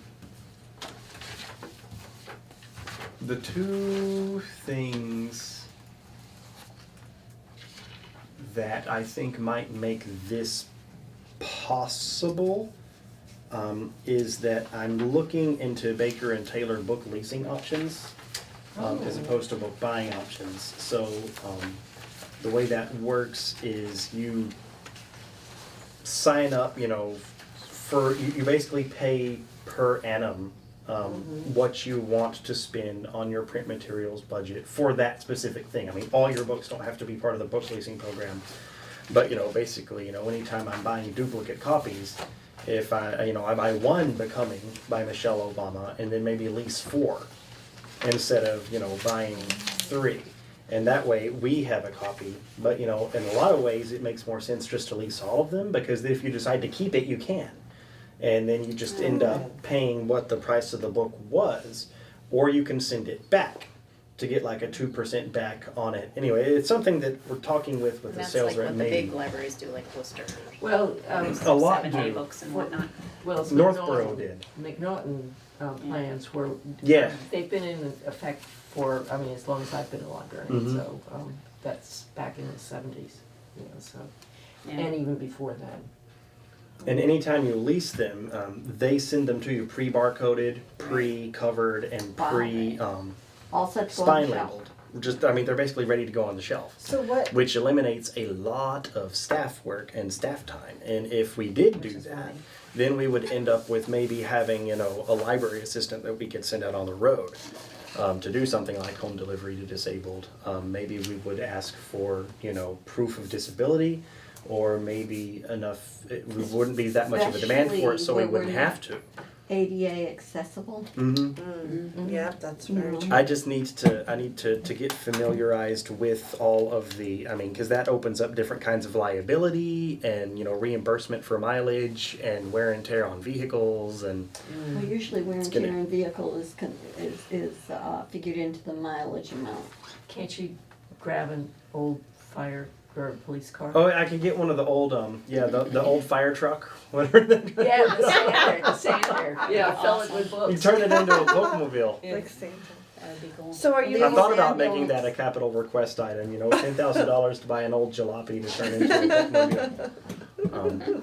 two things that I think might make this possible is that I'm looking into Baker and Taylor book leasing options as opposed to book buying options. So the way that works is you sign up, for you basically pay per annum what you want to spend on your print materials budget for that specific thing. I mean, all your books don't have to be part of the book leasing program, but basically, anytime I'm buying duplicate copies, if I buy one Becoming by Michelle Obama and then maybe lease 4 instead of buying 3. And that way we have a copy, but in a lot of ways it makes more sense just to lease all of them, because if you decide to keep it, you can. And then you just end up paying what the price of the book was, or you can send it back to get like a 2% back on it. Anyway, it's something that we're talking with And the that's sales like rep what the maybe. big libraries do, like Worcester. Well, A lot 7-day do. books and whatnot. well, it's Northborough McNaughton- did. McNaughton plans were. Yeah. They've been in effect for, as long as I've been a librarian, Mhm. so, that's back in the 70s, so, Yeah. and even before then. And anytime you lease them, they send them to you pre-barcoded, pre-covered, and pre All set to go on spine the shelf. labeled. They're basically ready to go on the shelf. So what, Which eliminates a lot of staff work and staff time. And if we did do Which is that, fine. then we would end up with maybe having, a library assistant that we could send out on the road to do something like home delivery to disabled. Maybe we would ask for, proof of disability, or maybe enough, it wouldn't be that much of a demand for it, so we Especially wouldn't where we're have to. ADA accessible. Mm-hmm. Yep, that's very Mhm. true. I just need to get familiarized with all of the, I mean, because that opens up different kinds of liability and, you know, reimbursement for mileage and wear and tear on vehicles and, Well, usually wear and It's gonna- tear in vehicle is figured into the mileage amount. Can't you grab an old fire or police car? oh, I could get one of the old, the old fire truck, whatever that. Yeah, the sander, yeah, fill it with You books. turn it into a bookmobile. Yeah. Like Santa. That'd be cool. So are you? I thought about using- making that a capital request item, you know, $10,000 to buy an old jalopy to turn into a bookmobile.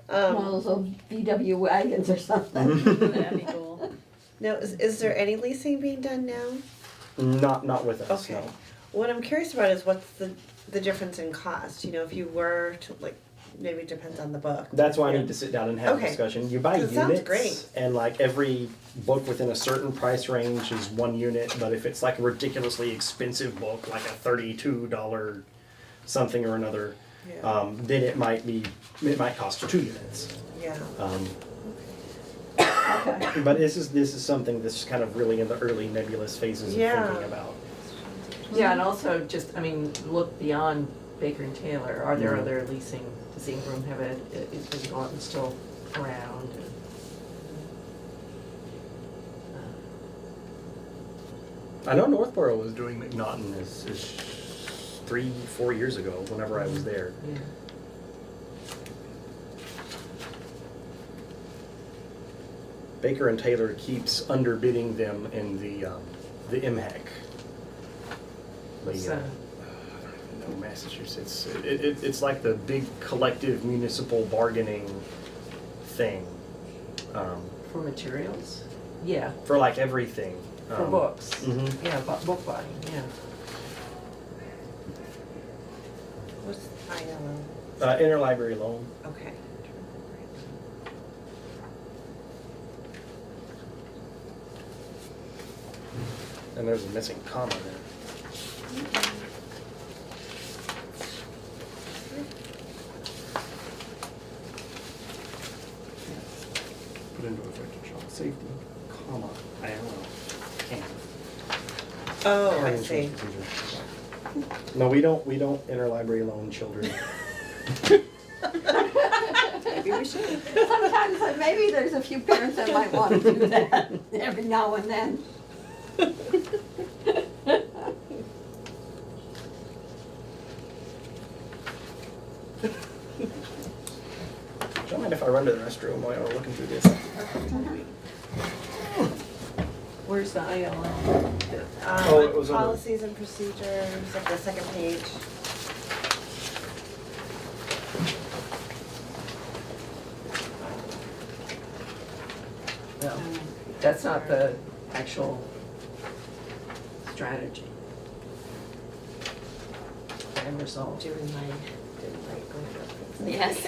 One of those old VW wagons or something. That'd be cool. Now, is there any leasing being done now? Not with us, Okay. no. What I'm curious about is what's the difference in cost, you know, if you were to, like, maybe it depends on the book. That's why I need to sit down and have a Okay. discussion. You buy 'Cause it sounds units, great. and like every book within a certain price range is one unit. But if it's like a ridiculously expensive book, like a $32 something or another, Yeah, then it might cost 2 units. yeah. Okay. But this is something that's kind of really in the early nebulous phases of Yeah. thinking about. Yeah, and also just, I mean, look beyond Baker and Taylor, are there Mhm. other leasing, does Ingram have it, is Norton still around? I know Northborough was doing McNaughton is 3-4 years ago. Whenever I was there. Yeah. Baker and Taylor keeps underbidding them in the MHEC. What's The, that? I don't even know, Massachusetts. It's like the big collective municipal bargaining thing For materials? Yeah, for like everything. for books. Mhm. Yeah, book buying, yeah. What's ILO? Interlibrary loan. Okay. And there's a missing comma there. Put into effect a child safety, comma, ILO, and. Oh, Or I insurance see. procedure. No, we don't interlibrary loan children. Maybe we should. Sometimes maybe there's a few parents that might want to do that every now and then. Don't mind if I run to the restroom while you're looking through this. Where's the ILO? Oh, it was on the- Policies and procedures, like the second page. No, that's not the actual strategy. And result. Doing my going Yes.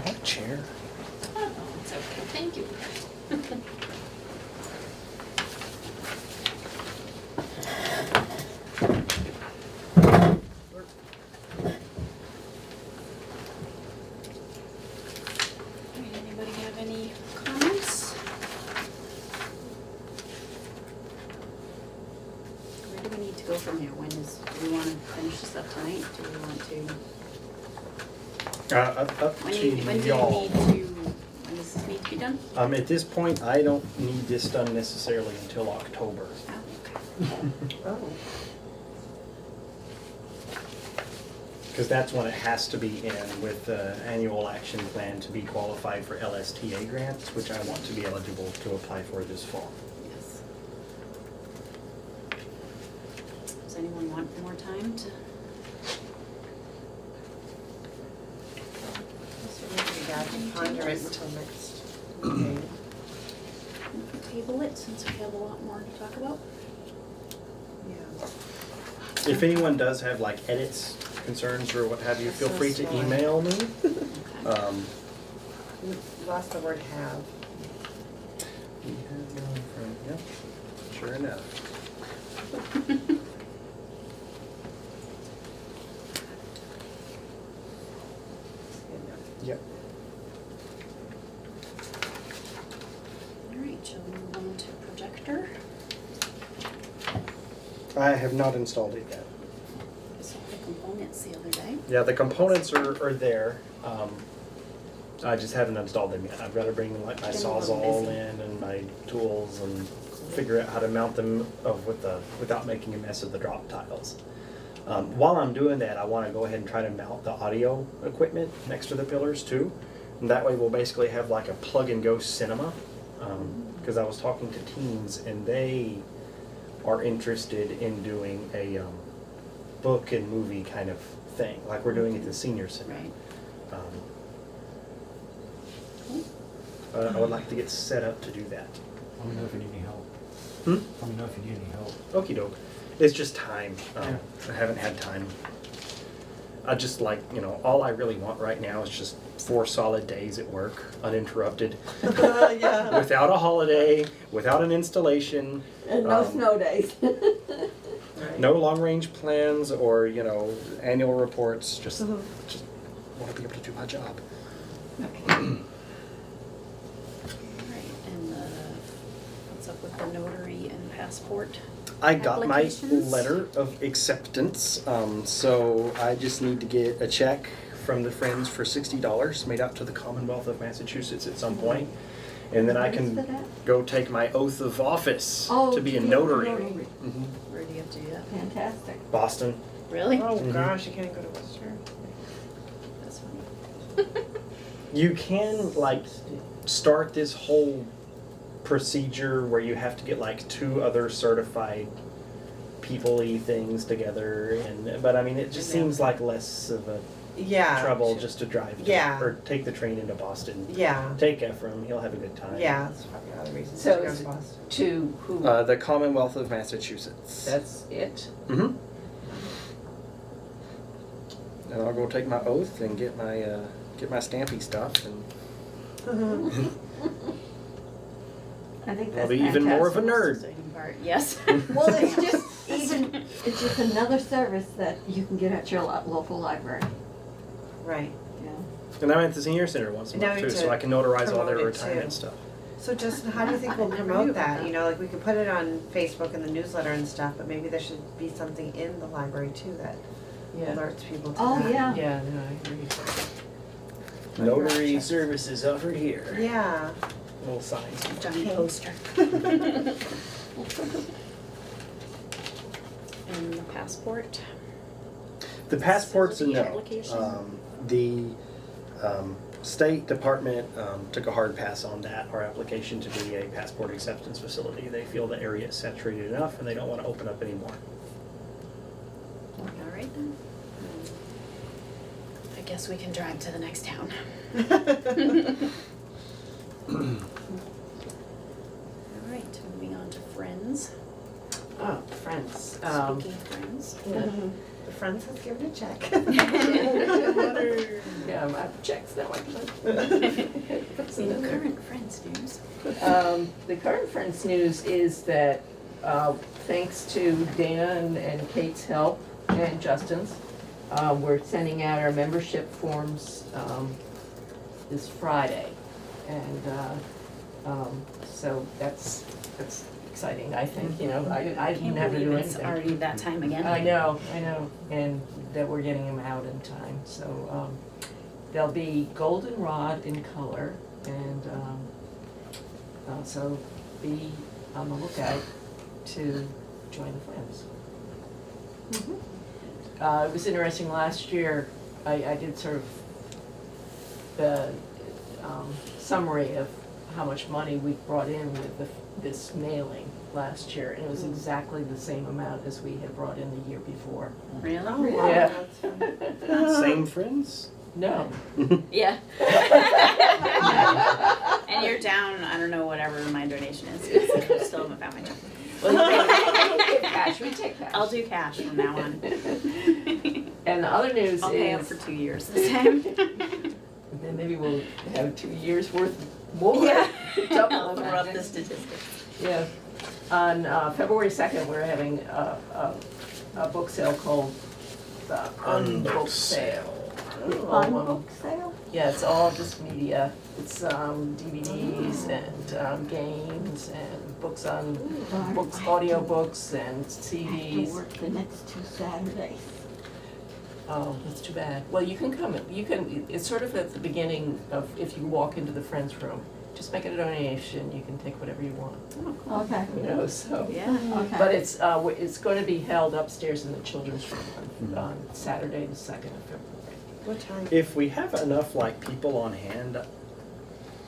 have a chair? Oh, it's okay, thank you. Anybody have any comments? Where do we need to go from here? Do we want to finish this up tonight? Do we want to? Up When to do you need y'all. when does this need to be done? At this point, I don't need this done necessarily until October. Oh, okay. Oh. Because that's when it has to be in with the annual action plan to be qualified for LSTA grants, which I want to be eligible to apply for this fall. Yes. Does anyone want more time to? Yeah, ponder it until next meeting. We can table it since we have a lot more to talk about. Yeah. If anyone does have like edits, concerns, or what have you, feel That's free so to smart. email me. Okay. We lost the word have. Yep, sure enough. Yep. All right, shall we move on to projector? I have not installed it yet. I saw the components the other day. Yeah, the components are there. I just haven't installed them yet. I've got to bring like my Been a little Sawzall busy. in and my tools and figure out how to mount them without making a mess of the drop tiles. While I'm doing that, I want to go ahead and try to mount the audio equipment next to the pillars too. And that way we'll basically have like a plug and go cinema. Because I was talking to teens and they are interested in doing a book and movie kind of thing, like we're doing at the senior center. Right. I would like to get set up to do that. Let me know if you need any help. Hmm? Let me know if you need any help. Okie doke. It's just time. Yeah. I haven't had time. I just like, all I really want right now is just 4 solid days at work, uninterrupted, Yeah. without a holiday, without an installation. And no um, snow days. Right. No long-range plans or, annual reports, just Mhm. want to be able to do my job. Okay. All right, and what's up with the notary and passport? I got my Applications? letter of acceptance, so I just need to get a check from the Friends for $60 made out to the Commonwealth of Massachusetts at some point. And then I What is can for that? go take my oath of office Oh, to be a yeah, notary. notary. Mhm. Where do you have to do that? Fantastic. Boston. Really? Oh Mhm. gosh, you can't go to Worcester. That's funny. You can start this whole procedure where you have to get 2 other certified people-y things together, but I mean it just seems like less of a Yeah. trouble just to drive to, Yeah. or take the train into Boston. Yeah. Take Ephraim, he'll have a good time. Yeah, that's probably another reason So to go is to it- Boston. To who? The Commonwealth of Massachusetts. That's it? Mm-hmm. And I'll go take my oath and get my stampy stuff, and I think I'll that's be even more of a fantastic. nerd. Exciting part, yes. Well, it's just another service that you can get at your local library, Right. you know? And I'm at the senior center once a Now month you too, to so I can notarize all their promote it, retirement too. stuff. So Justin, how do you think we'll I never knew promote about that? that. We could put it on Facebook and the newsletter and stuff, but maybe there should be something in the library too that Yeah. alerts people to Oh, that. yeah. Yeah, no, I agree. Notary services offered here. Yeah. Little signs. Giant poster. And the passport? The passport's a Facility no. application? The State Department took a hard pass on that, our application to be a passport acceptance facility. They feel the area is saturated enough and they don't want to open up anymore. All right then. I guess we can drive to the next town. All right, moving on to friends. Oh, friends. Speaking of friends. Yeah. The Friends has given a check. Yeah, got the checks, now I can. See the current Friends news. The current Friends news is that, thanks to Dana and Kate's help and Justin's, we're sending out our membership forms, this Friday. And, so that's exciting, I think, you know, I Can't never do believe it's anything. already that time again. I know, and that we're getting them out in time, so, they'll be goldenrod in color, and, so be on the lookout to join the Friends. It was interesting, last year, I did sort of the, summary of how much money we brought in with this mailing last year, and it was exactly the same amount as we had brought in the year before. Really? Oh, wow, Yeah. that's fun. Same friends? No. Yeah. And you're down, I don't know, whatever my donation is, because I still haven't found my check. Give cash, we take cash. I'll do cash from now on. And the other news I'll pay up is, for 2 years this time. then maybe we'll have 2 years worth more. Yeah. Double I'll the throw up magic. the statistics. Yeah. On February 2nd, we're having a book sale called the Unbook Sale. On book sale? Yeah, it's all just media. It's DVDs and games and books on books, audiobooks and I have to CDs. work the next 2 Saturdays. Oh, that's too bad. Well, you can come, it's sort of at the beginning of, if you walk into the Friends room, just make it a donation, you can take whatever you want, Okay. you know, so. Yeah. Okay. But it's going to be held upstairs in the children's room on Saturday, the 2nd of February. What time? If we have enough like people on hand,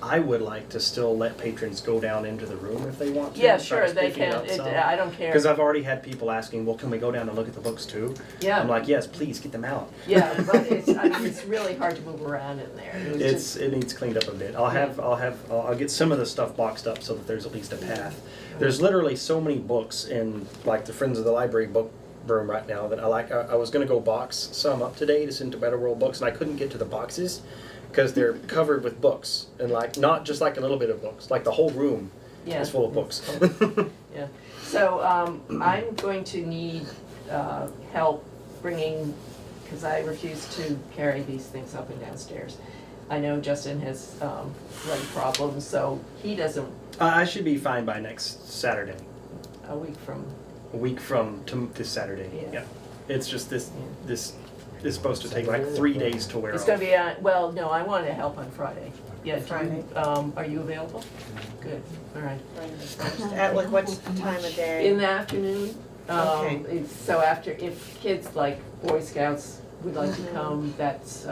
I would like to still let patrons go down into the room if they want to. Yeah, and try sure, they picking can, up some. I don't care. Because I've already had people asking, well, can we go down and look at the books too? Yeah. I'm like, yes, please get them out. Yeah, but it's really hard to move around in there. It was just- It needs cleaned up a bit. I'll get some of the stuff boxed up so that there's at least a path. There's literally so many books in like the Friends of the Library book room right now that I was gonna go box some up today to send to Better World Books, and I couldn't get to the boxes because they're covered with books, and like not just like a little bit of books, like the whole room Yeah. is full of books. Yeah, so I'm going to need help bringing, because I refuse to carry these things up and downstairs. I know Justin has leg problems, so he doesn't, I should be fine by next Saturday, a week from, a week from this Saturday. Yeah. It's just this Yeah. this is supposed to take like 3 days to wear it's off. gonna be on, well, no, I want to help on Friday. Yeah, do you, Friday. are you available? Good, all right. At like what time of day? In the afternoon, Okay. so after, if kids like Boy Scouts would like to come, that's,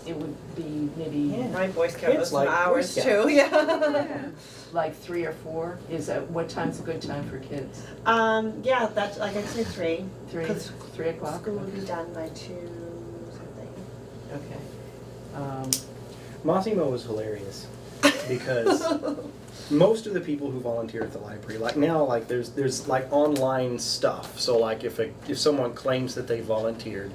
it would be maybe My Boy Scout Kids was some like Boy hours Scouts. too, yeah. like 3 or 4, is that, what time's a good time for kids? Yeah, that's, like I'd say 3. 3, 'Cause 3 o'clock? School will be done by 2 something. Okay. Massimo was hilarious because most of the people who volunteer at the library, like now, like there's like online stuff. So like if someone claims that they volunteered,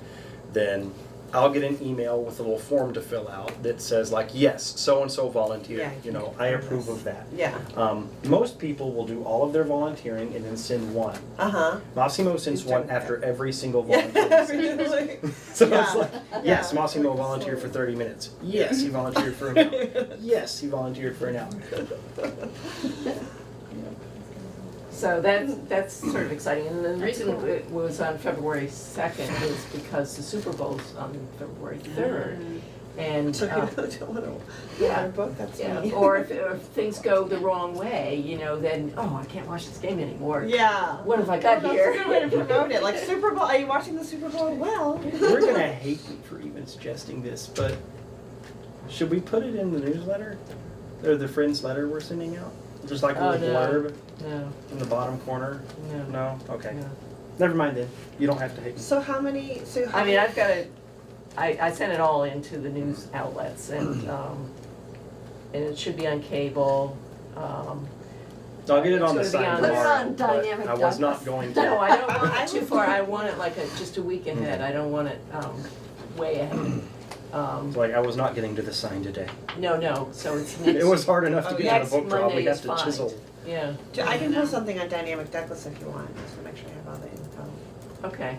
then I'll get an email with a little form to fill out that says like, yes, so and so volunteered. Yeah, You know, you I can approve confirm of that. Yeah. Most people will do all of their volunteering and then send one. Uh-huh. Massimo sends He's one doing after that. every single Yeah, volunteer. really. So Yeah. it's like, yes, Yeah. Massimo volunteered for 30 minutes. Yes, he volunteered for an hour. Yes, he volunteered for an hour. So that's sort of exciting, and the reason it was on February 2nd is because the Super Bowl's on February 3rd. And, So you don't want to yeah. a book, that's yeah, me. or if things go the wrong way, you know, then, oh, I can't watch this game anymore. Yeah. What have I got Well, here? That's a good way to promote it, like Super Bowl, are you watching the Super Bowl? Well. We're gonna hate me for even suggesting this, but should we put it in the newsletter? Or the Friends letter we're sending out? Just like a Oh, little no. blurb No, in the bottom corner? no, No? Okay. no. Never mind then. You don't have to hate me. So how many, I mean, I've got I sent it all into the news outlets, and it should be on cable. I'll get it on the It's gonna site be on- Put it tomorrow, on but Dynamic I was not Douglas. going to. No, I don't want it too far, I want it like just a week ahead, I don't want it way ahead. So like I was not getting to the sign today. No, so it's next. It was hard enough to Oh, get yeah. to the book drop. We Monday have is to fine. chisel. Yeah, I can post something on Dynamic Douglas if you want, just to make sure you have all the info. okay.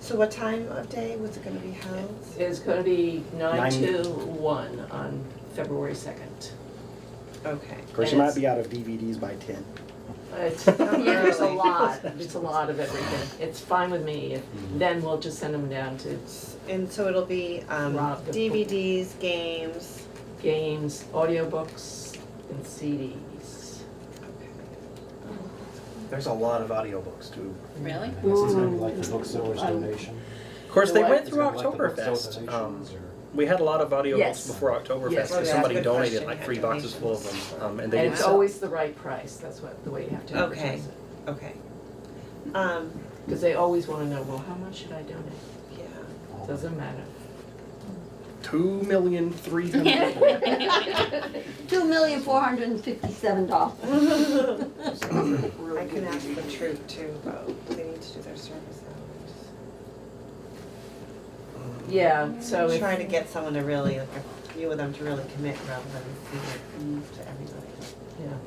So what time of day was it gonna be held? It's gonna be 9 9 to 1 on February 2nd. Okay. Of course, you And might it's- be out of DVDs by 10. It's, there's a lot, it's a lot of everything. It's fine with me, then we'll just send them down to And so it'll be Rob, the- DVDs, games. games, audiobooks, and CDs. There's a lot of audiobooks too. Really? Is it gonna be like the booksellers donation? Of course, The they what? went Is it through like the Oktoberfest. booksellers donations, or- We had a lot of audiobooks Yes. before Oktoberfest Yes. because Oh, yeah, somebody good donated question. like 3 Yeah, boxes full of donations. them, and And they it's did. always the right price, that's what, the way you have to Okay. advertise it. Okay. Because they always wanna know, well, how much should I donate? Yeah. Doesn't matter. 2,300,000. $2,457,000. I can ask the troop too about, they need to do their service hours. Yeah, so if, Trying to get someone to really, like a few of them to really commit rather than feed it to everybody. yeah,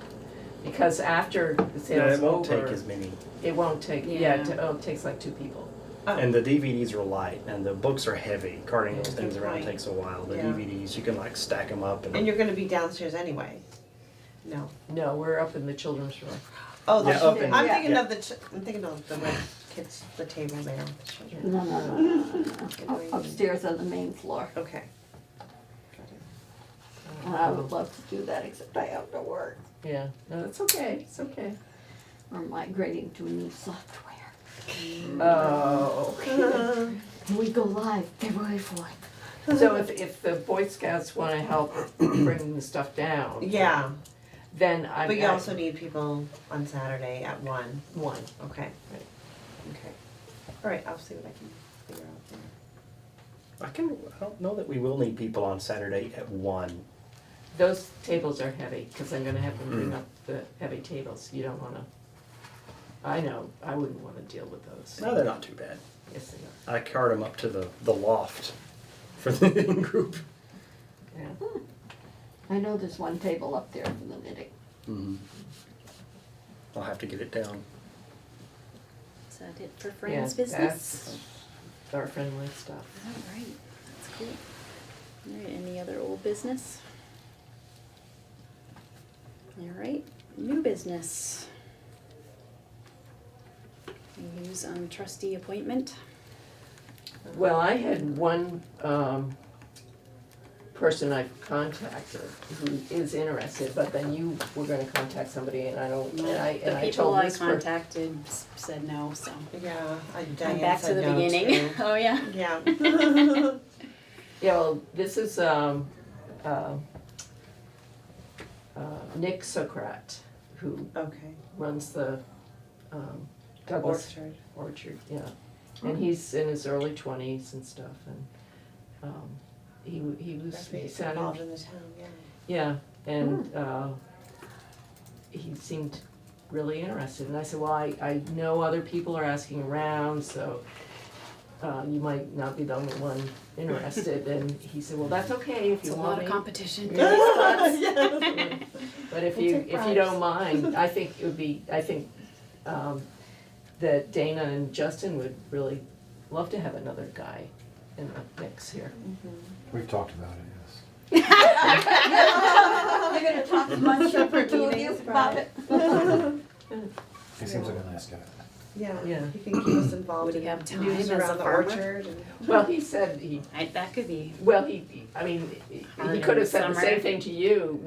because after the Yeah, sale's it won't take over, as many. it won't take, Yeah. it takes like 2 people. Oh. And the DVDs are light, and the books are heavy. Carting those Good things around point. takes a while. The Yeah. DVDs, you can like stack them up And you're gonna be downstairs anyway? No. No, we're up in the children's room. Oh, Yeah, up in- I'm yeah. thinking of I'm thinking of the red kids, the table there with the children. No. Upstairs on the main floor. Okay. And I would love to do that, except I have to work. Yeah, no, it's okay, it's okay. We're migrating to a new software. Oh. And we go live February 4th. So if the Boy Scouts wanna help bring the stuff down. Yeah, Then I've but you got also need people on Saturday at 1. one. Okay. Right. Okay. All right, I'll see what I can figure out there. I don't know that we will need people on Saturday at 1. Those tables are heavy, cause I'm gonna have them bring up the heavy tables, you don't wanna, I know, I wouldn't wanna deal with those. No, they're not too bad. Yes, they I cart them up to the loft for the knitting group. are, yeah. I know there's one table up there for the knitting. Mm-hmm. I'll have to get it down. Is that it for Yeah, Fran's business? that's our friendly stuff. All right, that's cool. All right, any other old business? All right, new business. News on trustee appointment. Well, I had one, person I've contacted who is interested, but then you were gonna contact somebody and I don't, and I The people told I this person. contacted said no, so. Yeah, I'm Diane back to said the no, beginning. too. Oh, yeah? Yeah. Yeah, well, this is, Nick Sokrat, who Okay. runs the, Douglas Orchard. Orchard, yeah. And he's in his early 20s and stuff, and, he was, he He's sounded, involved in the town, yeah. yeah, and, he seemed really interested, and I said, well, I know other people are asking around, so, you might not be the only one interested, and he said, well, that's okay if It's you a want lot me. of competition. But if We'll you, take if you bribes. don't mind, I think it would be, I think, that Dana and Justin would really love to have another guy in the mix here. We've talked about it, yes. You're gonna talk to my shepherd, two of you about it? He seems like a nice guy. Yeah, Yeah. he can keep us involved Would in he have time news as a around the farmer? orchard and. Well, he said That could be. well, he could have said the Summer. same thing to you,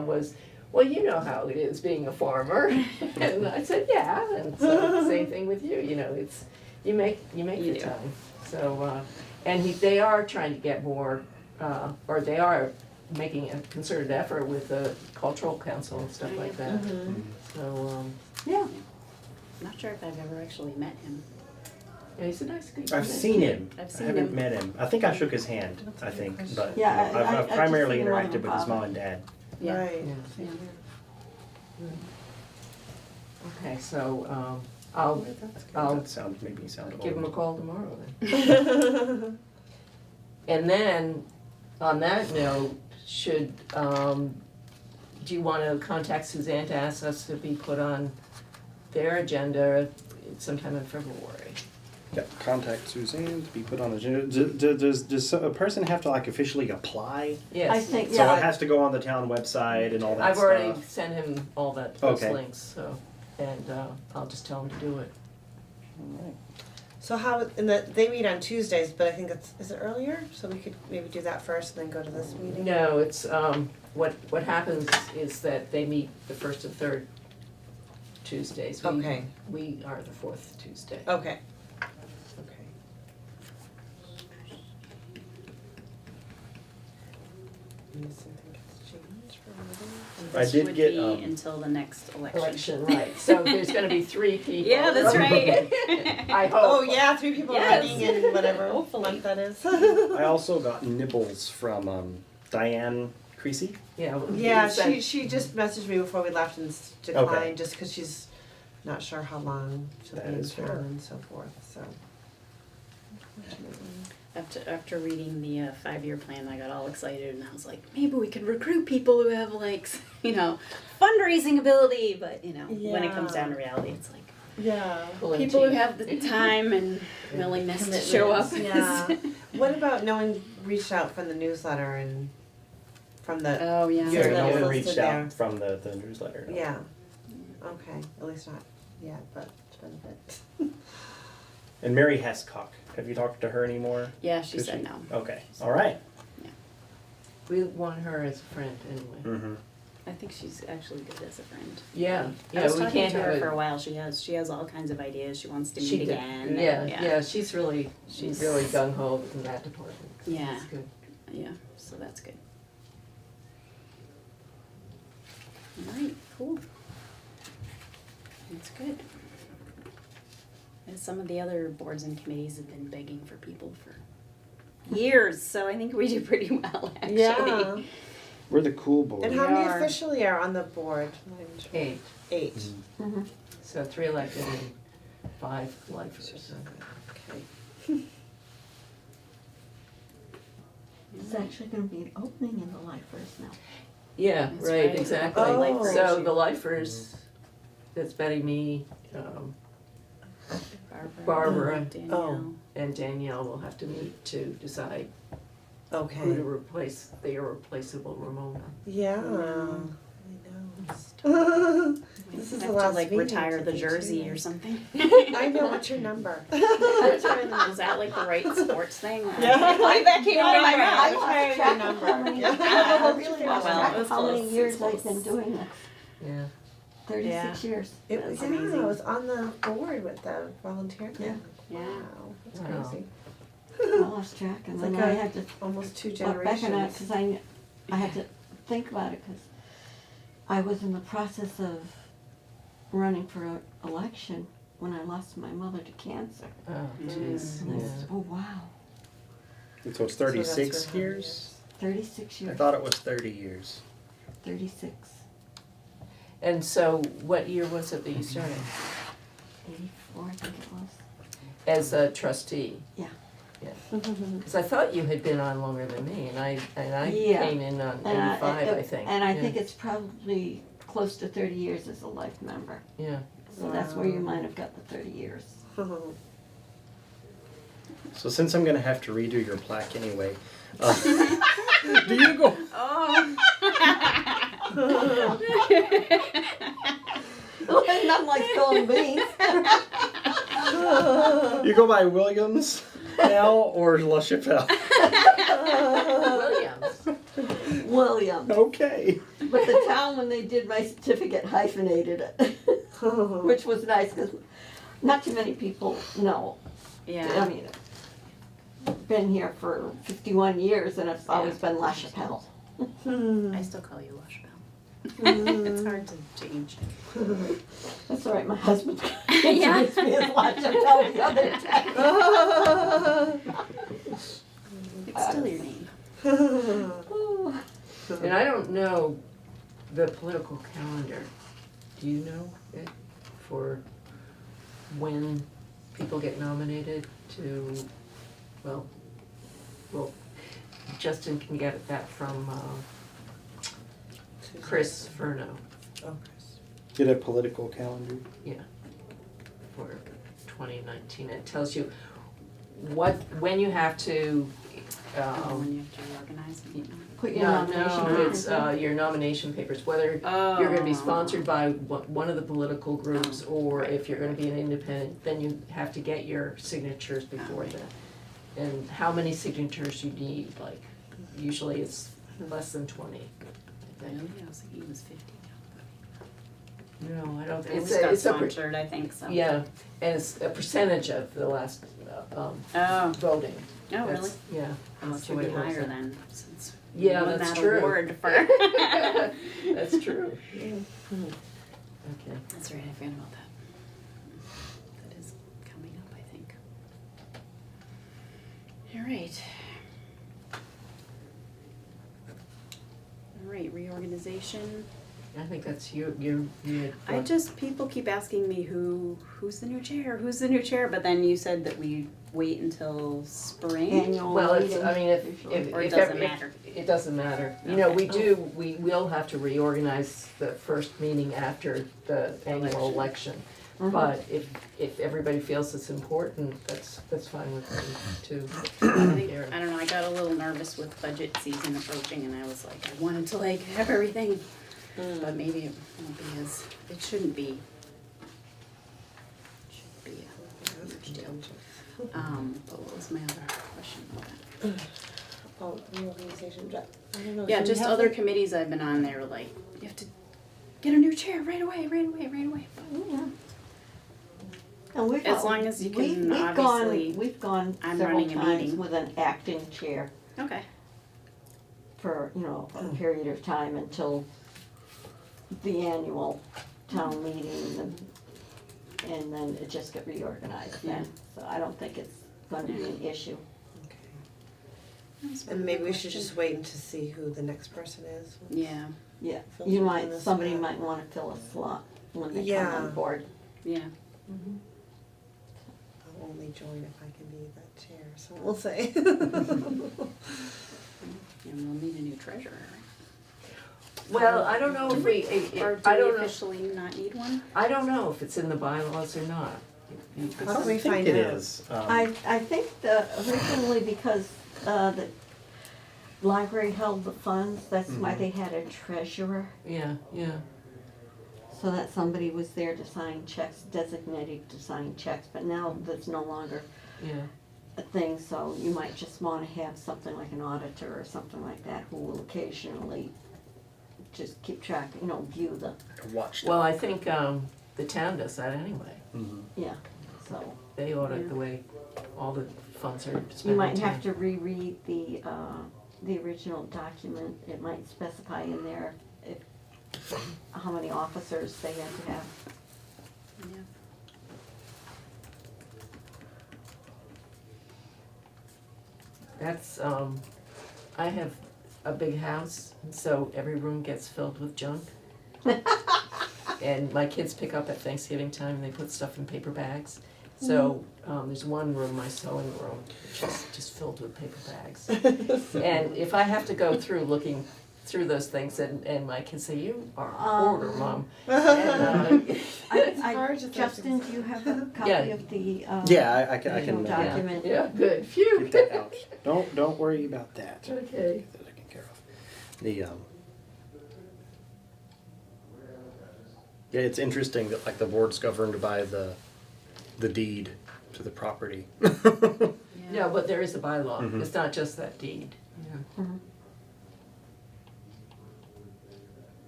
was, well, you know how it is being a farmer. And I said, yeah, and so same thing with you, it's, you make You your do. time. So, and they are trying to get more, or they are making a concerted effort with the cultural council and stuff like that. Mhm. So, Yeah. Not sure if I've ever actually met him. yeah, he's a nice guy. I've seen him. I've I seen haven't him. met him. I think I shook his hand, That's a I good think, question. but Yeah, I've I just primarily seen one of interacted them with his pop. mom and dad. Yeah. Right. Yeah. Same Yeah. here. Okay, so, I'll That's good. I'll That sounds, maybe sound old. give him a call tomorrow then. And then, on that note, should, do you wanna contact Suzanne to ask us to be put on their agenda sometime in February? Yeah, contact Suzanne to be put on the agenda. Does a person have to like officially apply? Yes. I think, So it yeah, has to go on the town website and all that I've stuff? already sent him all those Okay. links, so, and, I'll just tell him to do it. Alright. So how, they meet on Tuesdays, but I think is it earlier? So we could maybe do that first and then go to this meeting? No, it's, what happens is that they meet the first and third Tuesdays. Okay. We are the fourth Tuesday. Okay. Okay. Unless something gets changed for meeting? I This did would get, be until the next election. Election, right, so there's gonna be 3 people. Yeah, that's right. I hope. Oh, yeah, 3 people Yes. running in whatever Hopefully. month that is. I also got nibbles from Diane Creasy. Yeah. well, Yeah, he said- she just messaged me before we left and Okay. declined, just cause she's not sure how long she'll be That in is town fair. and so forth, so. After reading the 5-year plan, I got all excited and I was like, maybe we could recruit people who have like, fundraising ability, but when it comes Yeah. down to reality, it's like Yeah. Pulling people who teeth. have the time and willingness to show up. Yeah. What about no one reached out from the newsletter and from the, Oh, yeah. Your So no name one listed reached there. out from the newsletter. no. yeah, okay, at least not yet, but it's been a bit. And Mary Hescock, have you talked to her anymore? Yeah, she Did said no. Okay, all right. We want her as a friend anyway. Mm-hmm. I think she's actually good as a friend. Yeah, I yeah, was we talking can't to have her it. for a while. She has all kinds of ideas. She wants to She meet did. again. Yeah, and- yeah, she's really She's- gung ho in that department. So Yeah. that's good. Yeah, so that's good. Alright, cool. That's good. And some of the other boards and committees have been begging for people for years, so I think we do pretty well, actually. Yeah, We're the cool boys. and We how many are. officially are on the board? 8, 8. mhm. so 3 elected and 5 lifers. Okay. It's actually gonna be an opening in the lifers now. Yeah, That's right, right. exactly. Oh. So the lifers, that's Betty, me, Barbara. Danielle. and Danielle will have to meet to decide who to Okay, replace the irreplaceable Ramona. yeah, Mm. I know. We This is have the to last like meeting, retire I the think, jersey too. or something. I know, what's your number? Was that like the right sports thing? Yeah. That came out of my I mouth. retire your number. Yeah. Yeah. Really Oh, well, it was how many close. years It's I've been close. doing this, Yeah. 36 years. It That's was, amazing. I was on the board with the volunteer club. Yeah. Wow, that's Wow. crazy. I lost track and It's then like I a- had to Almost 2 look back on it generations. because I had to think about it because I was in the process of running for a election when I lost my mother to cancer. Oh, jeez, Mm. And I yeah. said, oh wow, So it's So that's 36 for how many years? 36 I years, thought it was 30 years. 36, And so what year was it that you started? 84 I think it was. As a trustee? Yeah. Yeah, because I thought you had been on longer than me, and I Yeah. came in on And 85, I think. And I Yeah. think it's probably close to 30 years as a life member. Yeah, So that's where you might have got the 30 years. So since I'm gonna have to redo your plaque anyway, do you go? Oh. Nothing like spilling beans. You go by Williams now or La Chapelle? Williams. William. Okay. But the town, when they did my certificate, hyphenated it, which was nice because not too many people know. I Yeah. mean, I've been here for 51 years and it's always been La Chapelle. I still call you Lushbell. It's hard to change. That's all right, my husband Yeah. introduced me as La Chapelle the other day. It's still your name. Oh. And I don't know the political calendar. Do you know it for when people get nominated to, well, Justin can get that from Chris Furno Oh, Chris. Get a political calendar. for 2019. It tells you when you have to, When you have to reorganize. Put your no, nomination no, papers it's in. your nomination papers, whether Oh. you're gonna be sponsored by one of the political groups, or if you're gonna be an independent, then you have to get your signatures before Right. that. And how many signatures you need, like, usually it's less than 20, I Really? think. I was thinking it was 50. No, I don't, It it's was got a, sponsored, I think, so. yeah, and it's a percentage of the last, Oh, voting. oh, really? That's- Yeah. How that's much the would way be it works higher out. then, since Yeah, we won that's that true. award for. That's true. Okay. That's right, I forgot about that. That is coming up, I think. All right. All right, reorganization. I think that's you had I just, people keep asking me who's the new chair, but then you said that we wait until spring? Annual well, it's, meeting. I mean, if, Or it if, doesn't if- matter? it doesn't matter. You know, we will have to reorganize the first meeting after the annual election. Mhm. But if everybody feels it's important, that's fine with me too. I think, I don't know, I got a little nervous with budget season approaching and I was like, I wanted to like have everything, but maybe it won't be as, it shouldn't be. Shouldn't be a huge deal. But what was my other question about that? Oh, reorganization, I don't know. Yeah, do we just have, other like- committees I've been on, they were like, you have to get a new chair right away. Yeah. And we've As al- long as you we've- can we've gone- obviously- We've gone I'm several running a times meeting. with an acting chair Okay. for, a period of time until the annual town meeting and then it just got reorganized then. So I don't think it's gonna be an issue. And maybe we should just wait to see who the next person is. Yeah, Yeah, Filter you in might, this somebody one. might wanna fill a slot when they come Yeah. on board. yeah. I'll only join if I can be that chair, so we'll see. And we'll need a new treasurer, Well, I don't know if we, right? Or I do we don't know, officially not need one? I don't know if it's in the bylaws or not. How do we I think find it out? is. I think originally because, the library held the funds, that's why Mhm. they had a treasurer. Yeah, So that somebody was there to sign checks, designated to sign checks, but now that's no longer yeah. a thing, so you might just wanna have something like an auditor or something like that who will occasionally just keep track, view the, Watch. Well, I think, the town does that anyway. Mhm. yeah, so. They audit the way all the funds are spent. You might in have town. to reread the original document, it might specify in there how many officers they have to have. Yeah. That's, I have a big house, and so every room gets filled with junk. And my kids pick up at Thanksgiving time and they put stuff in paper bags. So, there's one room, my sewing room, which is just filled with paper bags. And if I have to go through looking through those things and my kids say, "You are a hoarder, Mom." And, Justin, do you have a copy Yeah. of the, Yeah, I can. original yeah, document? yeah, good, phew. Get that out. Don't worry about that. Okay. Get that taken care of. The yeah, it's interesting that like the board's governed by the deed to the property. No, but there is a bylaw, Mhm. it's not just that deed. Yeah. Mhm.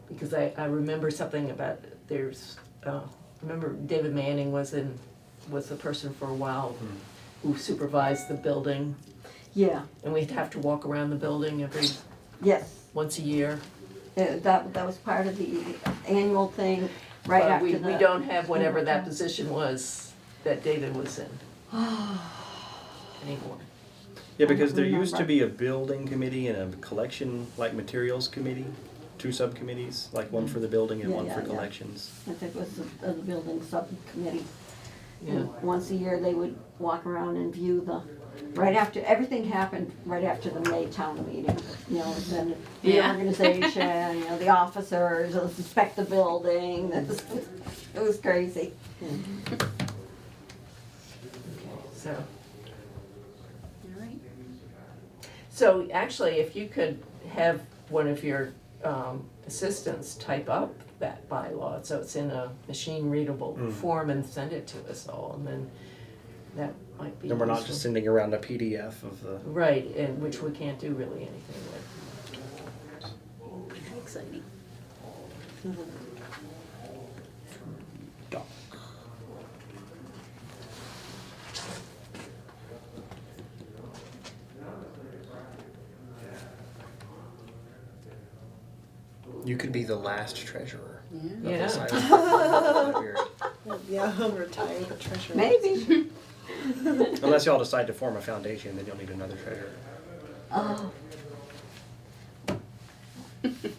Because I remember something about, remember David Manning was the person for a while who supervised the building, Yeah, and we'd have to walk around the building yes, once a year. that was part of the annual thing, right But after we the. don't have whatever that position was that David was in anymore. Yeah, because there I don't used to remember. be a building committee and a collection, like materials committee, two subcommittees, like one for the building and Yeah, one yeah, for yeah. collections. I think it was the building subcommittee. Yeah. And once a year, they would walk around and view the right after, everything happened right after the May town meeting, you know, then the Yeah. organization, you know, the officers, let's inspect the building, it was crazy. Okay, so. All right. So actually, if you could have one of your assistants type up that bylaw, so it's in a machine readable form and send it to us all, and then that might be And we're not useful. just sending around a PDF of the. Right, and which we can't do really anything with. Very exciting. doc. You could be the last treasurer of Yeah. this island. Yeah, I'll retire the treasurer. Maybe. Unless y'all decide to form a foundation, then you'll need another treasurer. Oh. If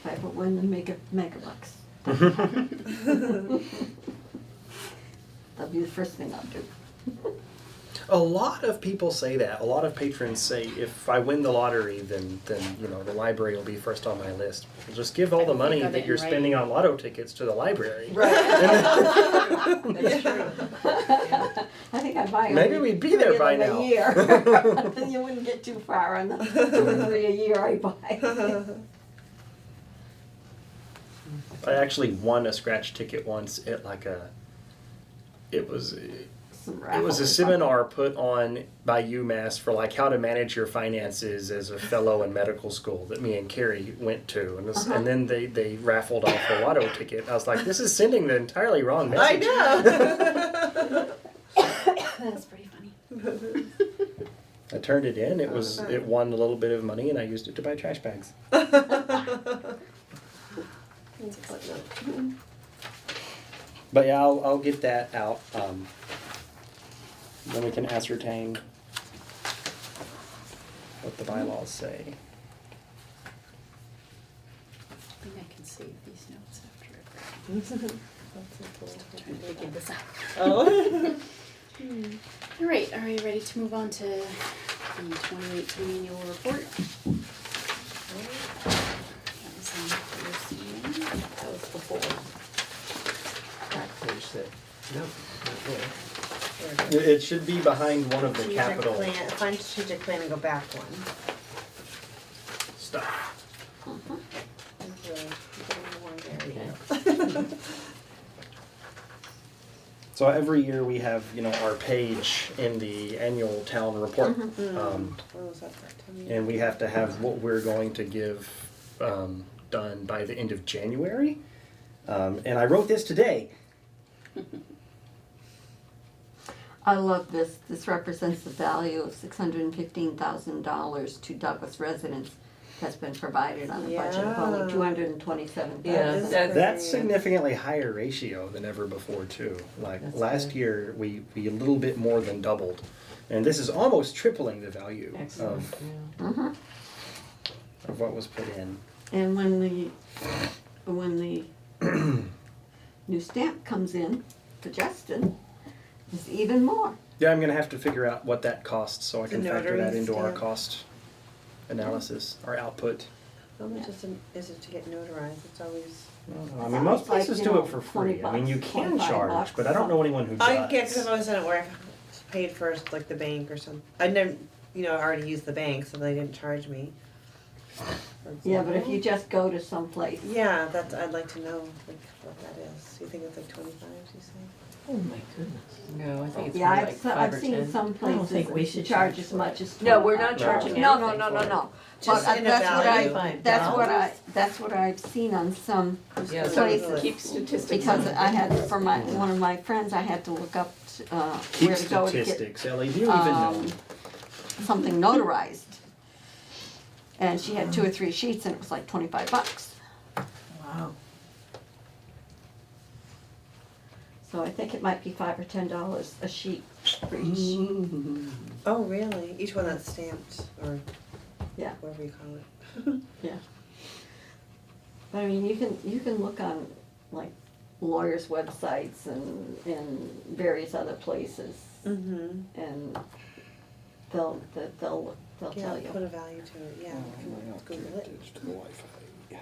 I win the mega bucks. That'll be the first thing I'll do. A lot of people say that. A lot of patrons say, if I win the lottery, then you know the library will be first on my list. Just give all the money got it that in you're writing. spending on lotto tickets to the library. That's true. I think I'd buy Maybe we'd be there by now. a year. Then you wouldn't get too far on the 3 a year I buy. I actually won a scratch ticket once at like a. It was Some a raffle or something. seminar put on by UMass for like how to manage your finances as a fellow in medical school that me and Carrie went to, and then they raffled off a lotto ticket. I was like, this is sending the entirely wrong I message. know. That's pretty funny. I turned it in. It won a little bit of money, and I used it to buy trash bags. But yeah, I'll get that out. Then we can ascertain what the bylaws say. I think I can save these notes after I trying to figure this out. Oh. All right, are you ready to move on to the 2018 annual report? That was on the first meeting. That was before. Back page six. Nope, not there. It should be behind one of the Strategic capital plan, find strategic plan and go back one. stuff. So every year we have, our page in the annual town report. What was that for? Tell me. And we have to have what we're going to give done by the end of January. And I wrote this today. I love this. This represents the value of $615,000 to Douglas residents that's been provided on a budget of Yeah. only $227,000. Yeah, That's significantly higher ratio than ever before too. Like That's last good. year, we a little bit more than doubled. And this is almost tripling the value Excellent, of yeah. what was put in. And when the new stamp comes in for Justin, it's even more. Yeah, I'm gonna have to figure out what that costs so I The can factor that notary into our stamp. cost analysis, our output. How much is it to get notarized? It's always. I mean, most like, places you do know, it for free. 20 I mean, you bucks, can 25 charge, bucks. but I don't know anyone who does. I get because I've always done it where I paid first, like the bank or something. I never, I already used the bank, so they didn't charge me. Yeah, but if you just go to some place, Yeah, I'd like to know like what that is. You think it's like 25? You say? Oh my goodness. No, I think it's yeah, more like 5 I've or seen 10. some I don't places think we that should charge charge as for much as. No, we're not $25. charging No, anything no, for it. Just But in a that's what value. that's what I've seen on some Yeah, so places. keep statistics. Because on it. I had, for one of my friends, I had to look up, Keep where to go to get, statistics, Ellie. Do you even know? something notarized. And she had 2 or 3 sheets and it was like $25. Wow. So I think it might be $5 or $10 a sheet for each sheet. Oh, really? Each one that's stamped or Yeah. whatever you call it. But I mean, you can look on like lawyers' websites and various other places Mm-hmm. and they'll Yeah, tell you. put a value to it, yeah, we can Google it. To the Wi-Fi.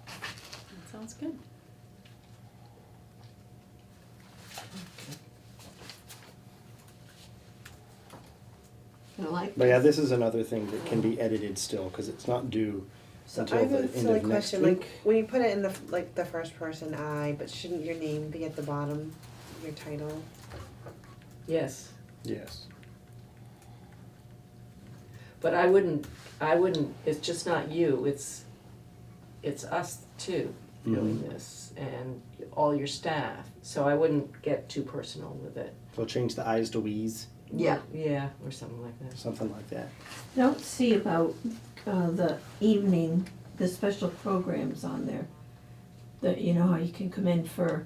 That sounds good. I like But yeah, this is another thing that can be edited still, cause it's not due So until I have the a end silly of next question, week. like, when you put it in the, like, the first person I, but shouldn't your name be at the bottom, your title? Yes, Yes. but I wouldn't, it's just not you, it's us too doing Mhm. this and all your staff. So I wouldn't get too personal with it. So change the I's to we's, Yeah. Yeah, or something like that. something like that. Don't see about the evening, the special programs on there. That, you know, how you can come in for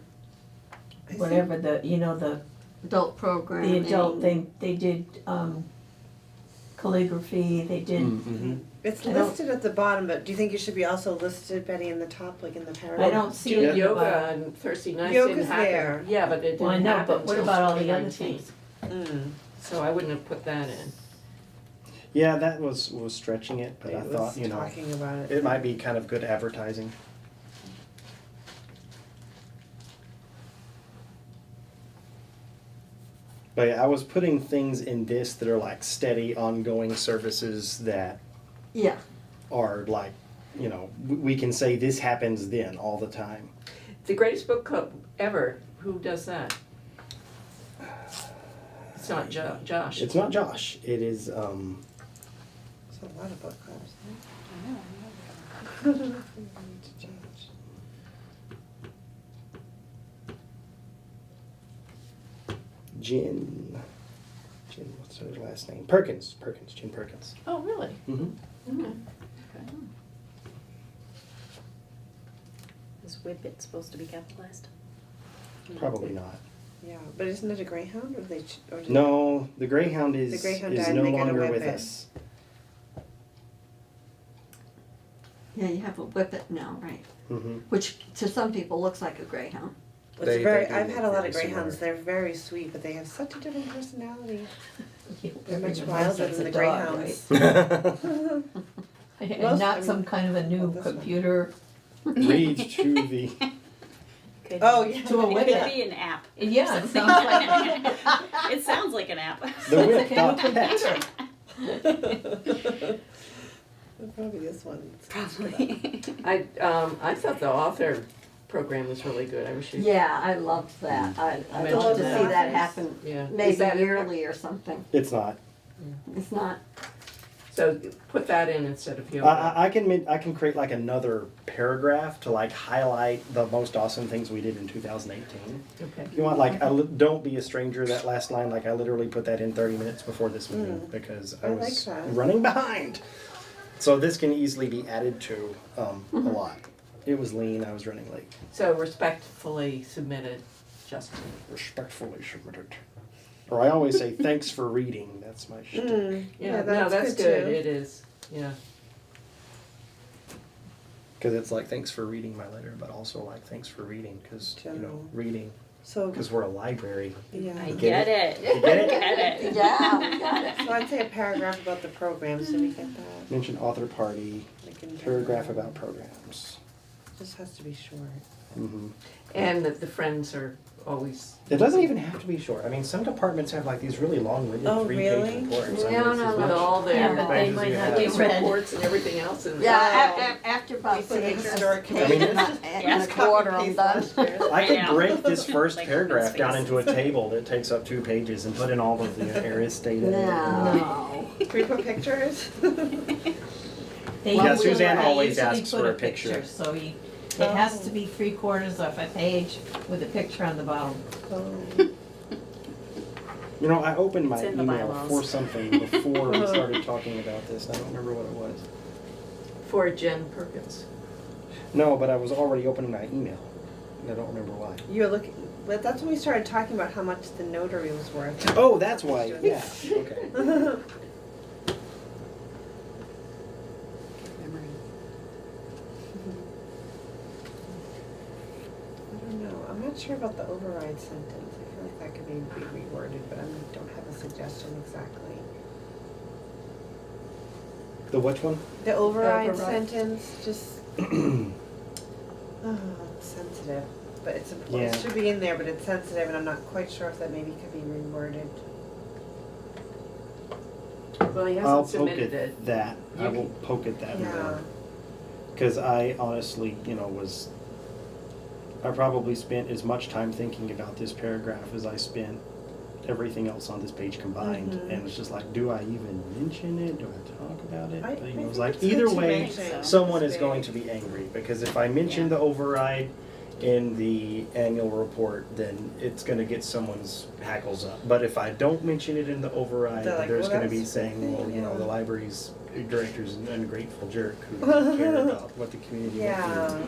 I see. whatever the, you know, the Adult programming. adult, they did calligraphy, they did, Mm-hmm. It's I don't- listed at the bottom, but do you think it should be also listed, Betty, in the top, like in the paragraph? I don't see Do it in the yoga bottom. on Thursday nights didn't Yoga's happen. there. Yeah, but it Well, I didn't know, happen but what till about all the other 2019. things? Mm. So I wouldn't have put that in. Yeah, that was stretching it, but I It thought, was you know, talking about it. it might be kind of good advertising. But yeah, I was putting things in this that are like steady, ongoing services that Yeah, are like, you know, we can say this happens then all the time. The greatest book club ever, who does that? It's not Josh. It's not Josh. It is There's a lot of book clubs. I don't know if we need to change. Jen. What's her last name? Perkins. Jen Perkins. Oh, really? Mm-hmm. Okay. Is Whippet supposed to be capitalized? Probably not. Yeah, but isn't it a Greyhound, or they, or did- No, the Greyhound is The Greyhound is died, no they got a longer with Whippet. us. yeah, you have a whippet now, right? Mm-hmm. Which to some people looks like a greyhound. It's They very, do I've look had a lot very of Greyhounds, similar. they're very sweet, but they have such a different personality. They're Everyone much knows wilder that's than a the dog, Greyhounds. right? And Most- not I some mean, kind of a new well, this one. computer. Read to the. Could Oh, be. yeah. To a It Whippet. could be an app. Yeah, it sounds like, It sounds like an app. The it's whip like a new dot pet. computer. Probably this one. Probably. I thought the author program was really good. I wish you. Yeah, I loved that. I'd Mention love to that. see that happen, Yeah. Is maybe that in there? yearly or something. It's not. It's not, So put that in instead of yoga. I can create like another paragraph to like highlight the most awesome things we did in 2018. Okay. If you want, like, don't be a stranger, that last line, like I literally put that in 30 minutes before this meeting because I I like was that. running behind. So this can easily be added to a lot. It was lean, I was running late. So respectfully submitted, Justin. Respectfully submitted. Or I always say, thanks for reading, that's my shtick. Yeah, that's no, that's good good. too. It is. Yeah. Because it's like, thanks for reading my letter, but also like, thanks for reading, because, you know, General. reading, So, because we're a library. yeah. I Get get it. You get it? Get it. yeah, we got it. So I'd say a paragraph about the programs, did we get that? Mention author party, Like in paragraph general. about programs. Just has to be short. Mm-hmm. And that the friends are always. It doesn't even have to be short. I mean, some departments have like these really long-winded Oh, 3-page really? reports. I mean, No, it's no, as With much- all Yeah, their but they might not police be read. reports and everything else in there. Yeah, after about People in six, historic I mean, page and a quarter, I'm done. I could I know. break this first Like paragraph open down into a spaces. table that takes up 2 pages and put in all of the areas stated. No. Can we put pictures? They Yeah, usually- Suzanne they always usually asks put for a picture. So it has to be 3/4 of a page with a picture on the bottom. You know, I opened my It's in the email bylaws. for something before we started talking about this. I don't remember what it was. For Jen Perkins. No, but I was already opening my email. And I don't remember why. You're looking, but that's when we started talking about how much the notary was worth. Oh, that's why. Yeah. Okay. Memory. I don't know, I'm not not sure about the override sentence. I feel like that could maybe be reworded, but I don't have a suggestion exactly. The which one? The override Override. sentence, just, it's sensitive, but it's important, Yeah. it should be in there, but it's sensitive, and I'm not quite sure if that maybe could be reworded. Well, he I'll hasn't poke submitted at it. that. I You will can- poke at that Yeah. more. Because I honestly, I probably spent as much time thinking about this paragraph as I spent everything else on this page combined. Mhm. And it's just like, do I even mention it? Do I talk about it? I But, think it's like, it's good either to way, mention. someone is It's going big. to be angry. Because if I mention Yeah. the override in the annual report, then it's gonna get someone's hackles up. But if I don't mention it in the override, They're like, there's well, gonna that's be the saying, well, thing, the yeah. library's director's an ungrateful jerk who doesn't care about what the community went Yeah.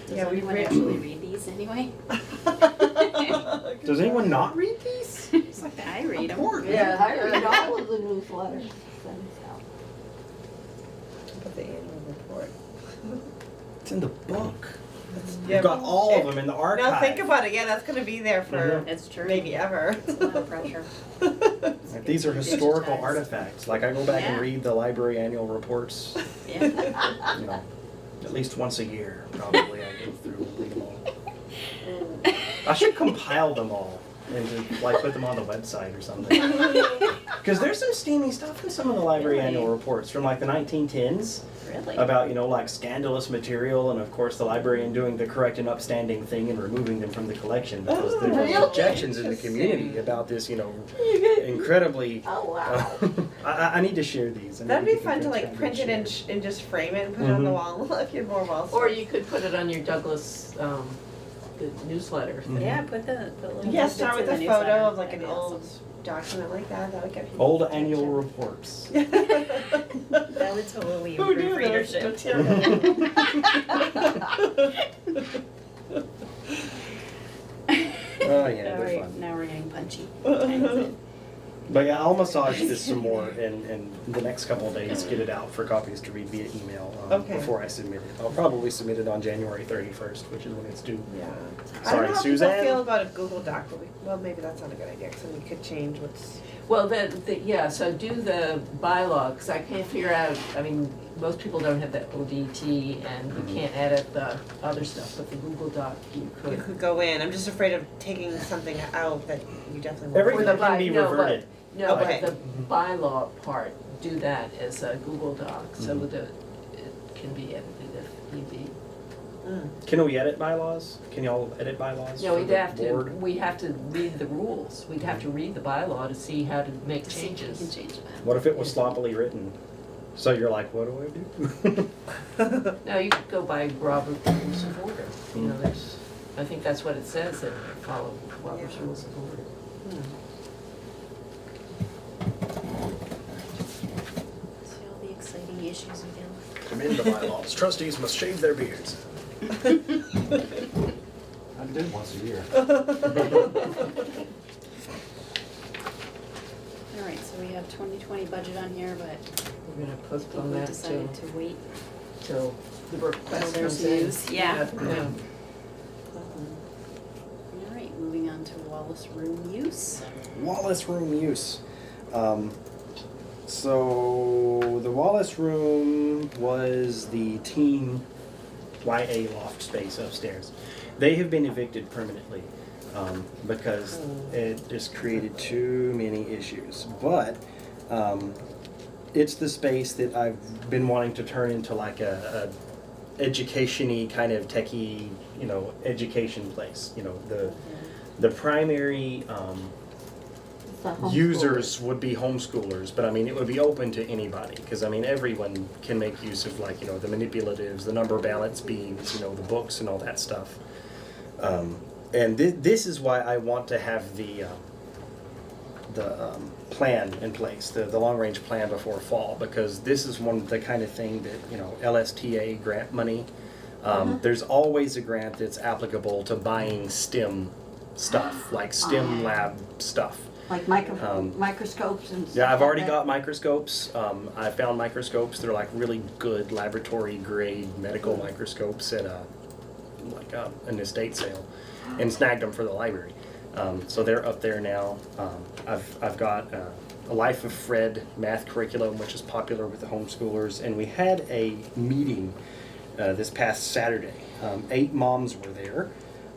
Does Yeah, we anyone read. actually read these anyway? through. Does anyone not read these? It's like, I read them. Yeah, I read all of the newsletters sent out. About the annual report. It's in the book. Yeah, You've got but all of it- them in the archive. Now think about it, yeah, that's gonna be there for Mhm. It's true. maybe ever. It's a lot of pressure. Like, these are historical Digitized. artifacts. Like I go back and Yeah. read the library annual reports, Yeah. at least once a year, probably. I go through and read them all. I should compile them all and just, put them on the website or something. Because there's some steamy stuff in some of the library Really? annual reports from the 1910s. Really? About, scandalous material, and of course the librarian doing the correct and upstanding thing and removing them from the collection because there Really? was objections in the community about this, incredibly. Oh, wow. I need to share these. I need That'd be get them fun to transcribed print it and, shared. and just frame it and put it on the Mhm. wall if you're more well. Or you could put it on your Douglas, the newsletter thing. Yeah, put the little. Yeah, tidbits start with in a the photo newsletter. of like That'd an be old awesome. document like that, that would get people. Old annual reports. That would totally Who improve knew those readership. Oh yeah, All they're right, fun. now we're getting punchy. But yeah, I'll massage this some more and the next couple of days get it out for copies to read via email Okay. before I submit it. I'll probably submit it on January 31st, which is when it's due. Yeah. I Sorry, don't know how Suzanne? people feel about a Google Doc, but well, maybe that's not a good idea, because then we could change what's. Well, yeah, so do the bylaw, because I can't figure out, most people don't have the ODT and Mhm. you can't edit the other stuff, but the Google Doc you You could. could go in, I'm just afraid of taking something out that you definitely want. Everything Or the can be no, but- reverted. No, Okay. but the bylaw part, do that as a Google Doc, so Mhm. that it can be edited if need be. Mm. Can we edit bylaws? Can y'all edit bylaws? No, for we'd the have to, board? we have to read the rules, we'd have to read the bylaw to see how to make See if we can changes. change that. What if it was sloppily written? So you're like, what do I do? No, you could go by Robert Rules of Order, Mm. there's, I think that's what it says, that follow Robert's Yeah. Rules of Order. See all the exciting issues we deal with. Amend the bylaws. Trustees must shave their beards. I did once a year. All right, so we have 2020 budget on here, but We're gonna I think postpone we that decided to wait. till the request there's comes in. news. Yeah. Yeah. All right, moving on to Wallace room use. Wallace room use. So the Wallace room was the teen YA loft space upstairs. They have been evicted permanently because it just created too many issues. But it's the space that I've been wanting to turn into like a education-y kind of techie, education place. The primary The homeschoolers. users would be homeschoolers, but it would be open to anybody, because everyone can make use of the manipulatives, the number balance beams, the books and all that stuff. And this is why I want to have the plan in place, the long range plan before fall, because this is the kind of thing that LSTA grant money. There's always a grant that's applicable to buying STEM stuff, like STEM lab stuff. Like microscopes and stuff. Yeah, I've already like got microscopes. I found microscopes. They're like really good laboratory grade medical microscopes at an estate sale. and snagged them for the library. So they're up there now. I've got a Life of Fred math curriculum, which is popular with the homeschoolers, and we had a meeting this past Saturday. 8 moms were there,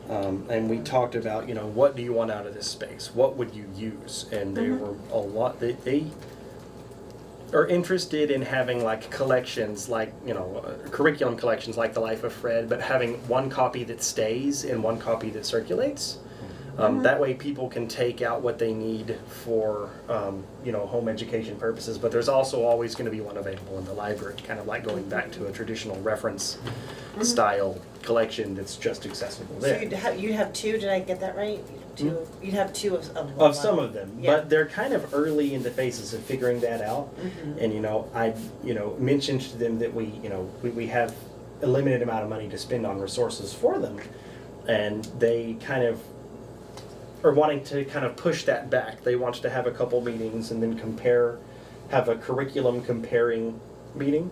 and we talked about, what do you want out of this space? What would you use? And there were a lot. They are interested in having like collections, like curriculum collections, like the Life of Fred, but having one copy that stays and one copy that circulates. That way people can take out what they need for, home education purposes, but there's also always going to be one available in the library, kind of like going back to a traditional reference style collection that's just accessible there. So you'd have 2, did I get that right? You'd have 2 of Of some of them, Yeah. but they're kind of early in the phases of figuring that out. And I mentioned to them that we have a limited amount of money to spend on resources for them, and they kind of are wanting to kind of push that back. They want to have a couple meetings and then have a curriculum comparing meeting.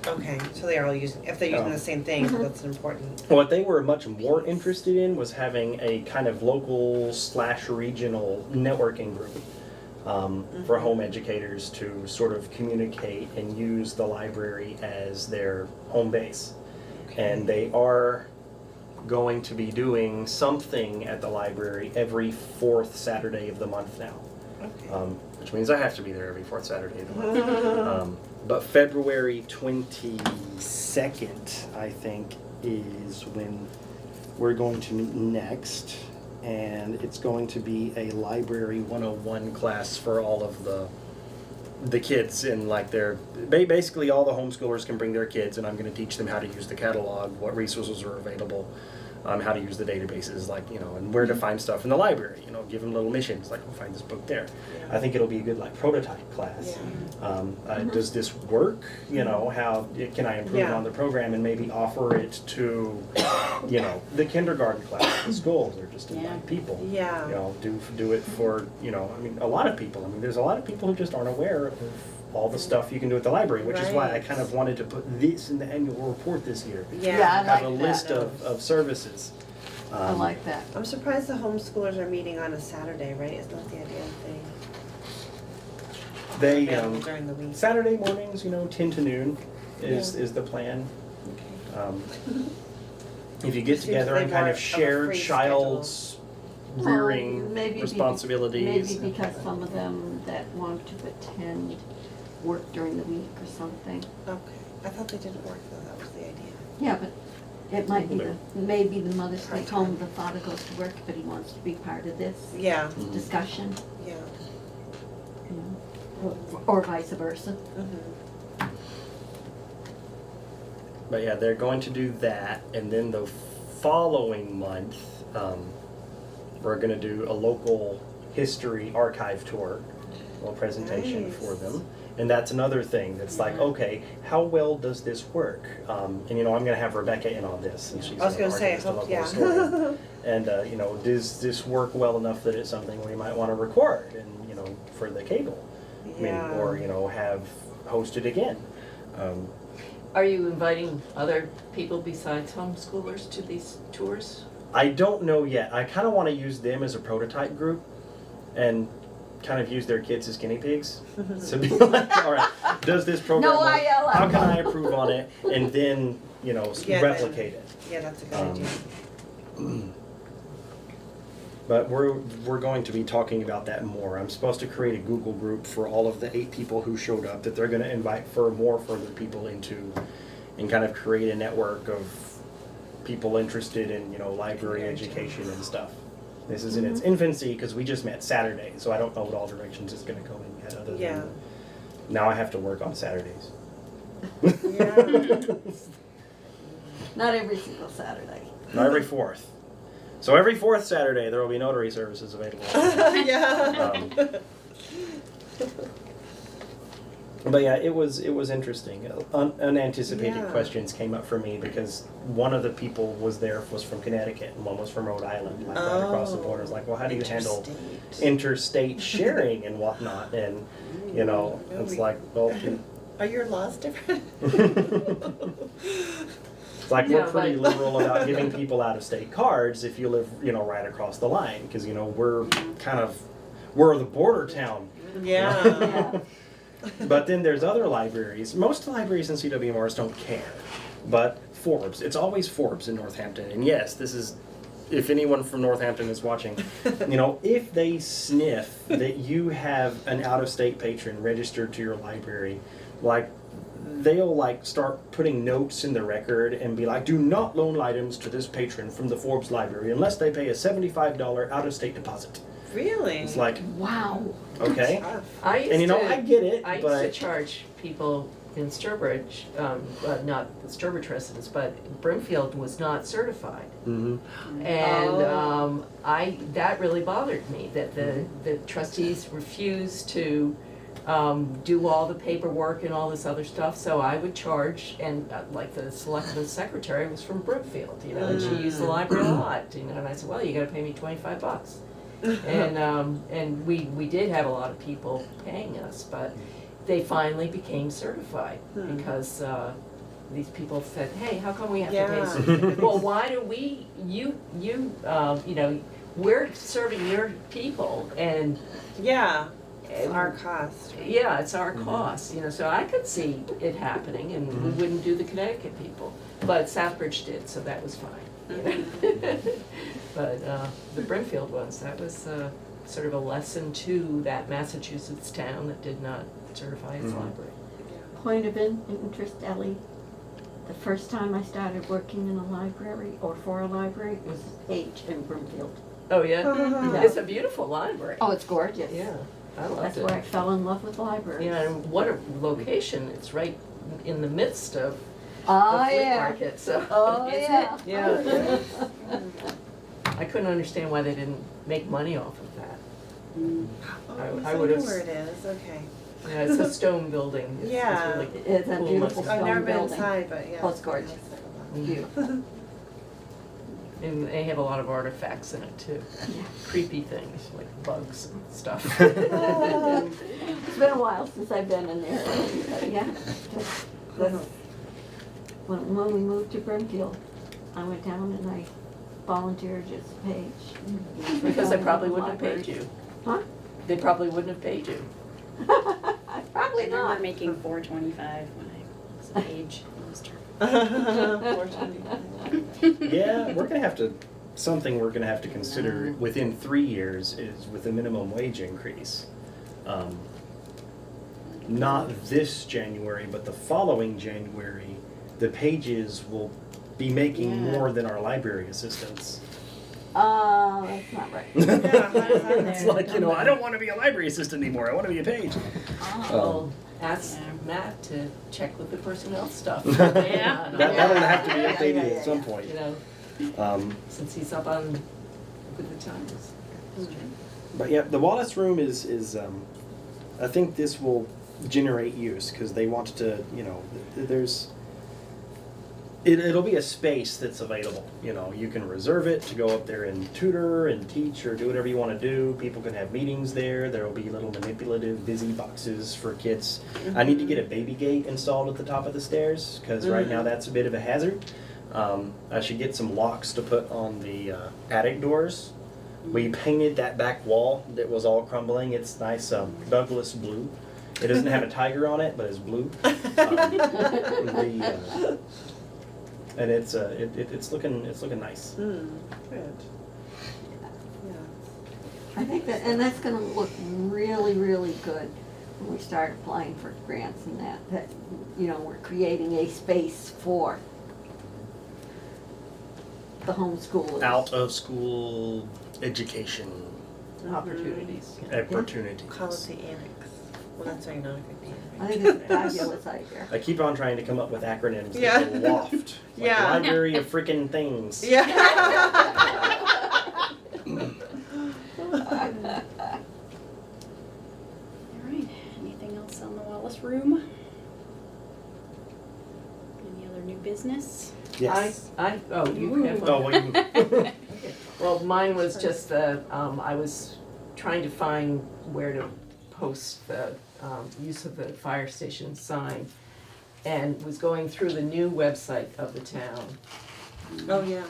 Okay, so they're all using, if they're using the same thing, that's important. What they were much more interested in was having a kind of local/regional networking group for home educators to sort of communicate and use the library as their home base. And they are going to be doing something at the library every 4th Saturday of the month now. Okay. Which means I have to be there every 4th Saturday of the month. But February 22nd, I think, is when we're going to meet next. And it's going to be a Library 101 class for all of the kids, and like basically all the homeschoolers can bring their kids, and I'm going to teach them how to use the catalog, what resources are available, how to use the databases, and where to find stuff in the library. Give them little missions, like, find this book there. Yeah. I think it'll be a good prototype class. Does this work? How can I improve on the program and maybe offer it to, the kindergarten class, the schools, or just invite people. Yeah. Do it for a lot of people. There's a lot of people who just aren't aware of all the stuff you can do at the library, which is why I kind of wanted to put this in the annual report this year. Yeah. Yeah, I Have a like list that. of services. I like that. I'm surprised the homeschoolers are meeting on a Saturday, right? Isn't that the idea that They available during the week? Saturday mornings, 10 to noon is the plan. Okay. If you get Seems together like and kind more of of a share free child's Well, rearing maybe responsibilities. Maybe because some of them that want to attend work during the week or something. Okay. I thought they didn't work though, that was the idea. Yeah, but it might be maybe the mother stays home, the father goes to work, but he wants to be part of this Yeah, discussion, yeah. you know, or vice versa. But yeah, they're going to do that, and then the following month, we're going to do a local history archive tour, a little presentation for them. And that's another thing that's like, okay, how well does this work? And I'm going to have Rebecca in on this, and she's I was an gonna say, I archivist, a hope, local yeah. historian. And does this work well enough that it's something we might want to record and for the cable, Yeah. or have hosted again. Are you inviting other people besides homeschoolers to these tours? I don't know yet. I kind of want to use them as a prototype group, and kind of use their kids as guinea pigs. So be like, all right, does this program No work? ILL. How can I improve on it? And then, Yeah, replicate it. Yeah, that's a good idea. But we're going to be talking about that more. I'm supposed to create a Google group for all of the 8 people who showed up that they're going to invite further people into, and kind of create a network of people interested in, library education and stuff. This is in its infancy because we just met Saturday, so I don't know what all directions it's going to go in yet, other Yeah. than now I have to work on Saturdays. Yeah. Not every single Saturday. Not every 4th. So every 4th Saturday there will be notary services available. Yeah. But yeah, it was interesting. Unanticipated Yeah. questions came up for me because one of the people was from Connecticut and one was from Rhode Island, like right across the border. It's like, well, how do you handle interstate sharing and whatnot? And it's like, well, Are your laws different? It's like Yeah, we're pretty but- liberal about giving people out-of-state cards if you live, right across the line, because, we're we're the border town. Yeah. Yeah. But then there's other libraries. Most libraries in CWMRs don't care. But Forbes, it's always Forbes in Northampton. And yes, this is, if anyone from Northampton is watching, if they sniff that you have an out-of-state patron registered to your library, they'll start putting notes in the record and be like, do not loan items to this patron from the Forbes library unless they pay a $75 out-of-state deposit. Really? It's like, Wow. okay. Tough. I used And to. I get it, I used to but charge people in Sturbridge, not the Sturbridge residents, but Brimfield was not certified. Mhm. And Oh. that really bothered me, that the trustees refused to do all the paperwork and all this other stuff, so I would charge, and like the selectman's secretary was from Brimfield, and she used the library a lot, and I said, well, you gotta pay me $25. And we did have a lot of people paying us, but they finally became certified because these people said, hey, how come we have to pay? Yeah. Well, why do we're serving your people, and Yeah. It's our cost. Right? yeah, it's our cost, so I could see it happening, and we wouldn't do the Connecticut people, but Southbridge did, so that was fine. But the Brimfield ones, that was sort of a lesson to that Massachusetts town that did not certify its library. Point of interest, Ellie. The first time I started working in a library or for a library was H in Broomfield. Oh, yeah? Yeah. It's a beautiful library. Oh, it's gorgeous. Yeah, I loved That's it. where I fell in love with libraries. Yeah, and what a location, it's right in the midst of the Oh, flea yeah. market, so. Oh, isn't yeah. it? Yeah. I couldn't understand why they didn't make money off of that. Oh, I I would've- know where it is. Okay. Yeah, it's a stone building. It's Yeah. really It's a cool beautiful looking. I've never stone been building. inside, but yeah. Oh, it's gorgeous. Beautiful. And they have a lot of artifacts in it too. Yeah. Creepy things like bugs and stuff. It's been a while since I've been in there, but yeah. When we moved to Brimfield, I went down and I volunteered as a page. Because they probably wouldn't have paid you. Huh? They probably wouldn't have paid you. Probably I remember not. making $4.25 when I was of age. It was terrible. yeah, we're gonna have to, something we're gonna have to consider within 3 years is with a minimum wage increase. Not this January, but the following January, the pages will be making Yeah. more than our library assistants. That's not right. It's like, I don't wanna be a library assistant anymore, I wanna be a page. Well, ask Yeah. Matt to check with the personnel stuff. Yeah. That'll have to be Yeah, updated yeah, at some point. Since he's up on with the times. But yeah, the Wallace Room is I think this will generate use because they want to, there's, it'll be a space that's available. You can reserve it to go up there and tutor and teach or do whatever you want to do. People can have meetings there. There will be little manipulative busy boxes for kids. I need to get a baby gate installed at the top of the stairs because right now that's a bit of a hazard. I should get some locks to put on the attic doors. We painted that back wall that was all crumbling. It's nice Douglas blue. It doesn't have a tiger on it, but it's blue. And it's looking nice. Good. Yeah. I think that, and that's gonna look really, really good when we start applying for grants and that, we're creating a space for the homeschoolers. Out of school education Opportunities. opportunities. Call it the annex. Well, that's why you're not a good I think it's a fabulous idea. I keep on trying to come up with acronyms that Yeah. go loft. Like Yeah. Library of freaking things. Yeah. All right, anything else on the Wallace Room? Any other new business? Yes. You have one. Oh, wait. Well, mine was just I was trying to find where to post the use of the fire station sign. and was going through the new website of the town. Oh, yeah.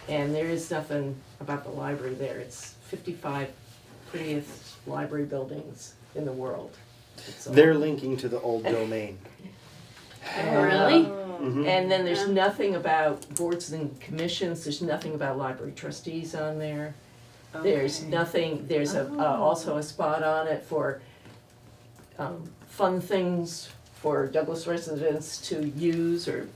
And there is nothing about the library there. It's 55 prettiest library buildings in the world. It's all- They're linking to the old domain. Really? Mhm. And then there's nothing about boards and commissions, there's nothing about library trustees on there. There's Okay. nothing, there's also a spot on it for fun things for Douglas residents to use or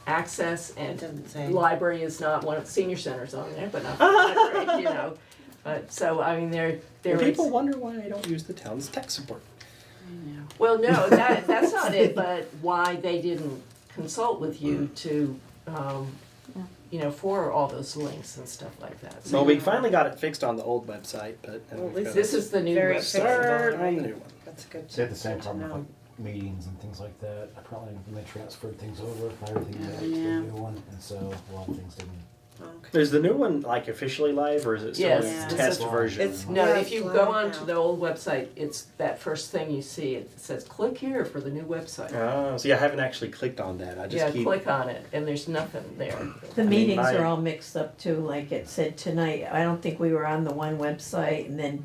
access, It and didn't say. library is not one of, senior centers on there, but not the library, you know. But, so, I mean, there And is. people wonder why I don't use the town's tech support. Well, no, that's not it, but why they didn't consult with you to, you know, for all those links and stuff like that. So Well, we finally got it fixed on the old website, but Well, we've got this to is the new Very website. start fixable, on the right? new one. That's good. They had the same good to problem with know. like meetings and things like that. Apparently when they transferred things over, everything went to the Yeah. new one, and so a lot of things didn't. Okay. Is the new one like officially live, or is it still Yes, a it's test live. version? It's- No, Yeah, if you it's go live on to now. the old website, it's that first thing you see, it says, click here for the new website. See, I haven't actually clicked on that. I just Yeah, keep. click on it, and there's nothing there. The mean, meetings my- are all mixed up too, like it said tonight, I don't think we were on the one website, and then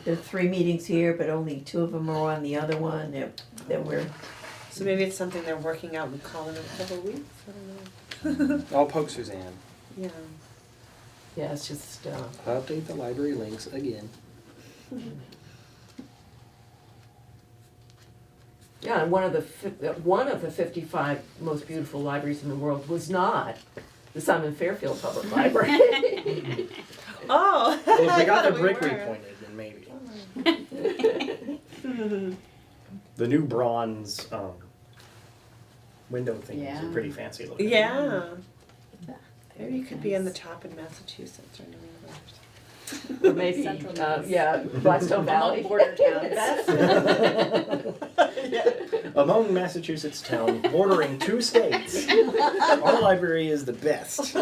there are 3 meetings here, but only 2 of them are on the other one, that we're, So maybe it's something they're working out and calling it a couple weeks, I don't know. I'll poke Suzanne. Yeah. Yeah, it's just, Update the library links again. yeah, and one of the 55 most beautiful libraries in the world was not the Simon Fairfield Public Library. Oh. Well, if we I got thought the we brick were. repointed, then maybe. The new bronze window things Yeah. are pretty fancy looking. Yeah. Maybe you could be in the top in Massachusetts or New England. Or maybe, Central Mass. yeah, Blackstone Valley. Border towns. Among Massachusetts towns bordering 2 states, our library is the best.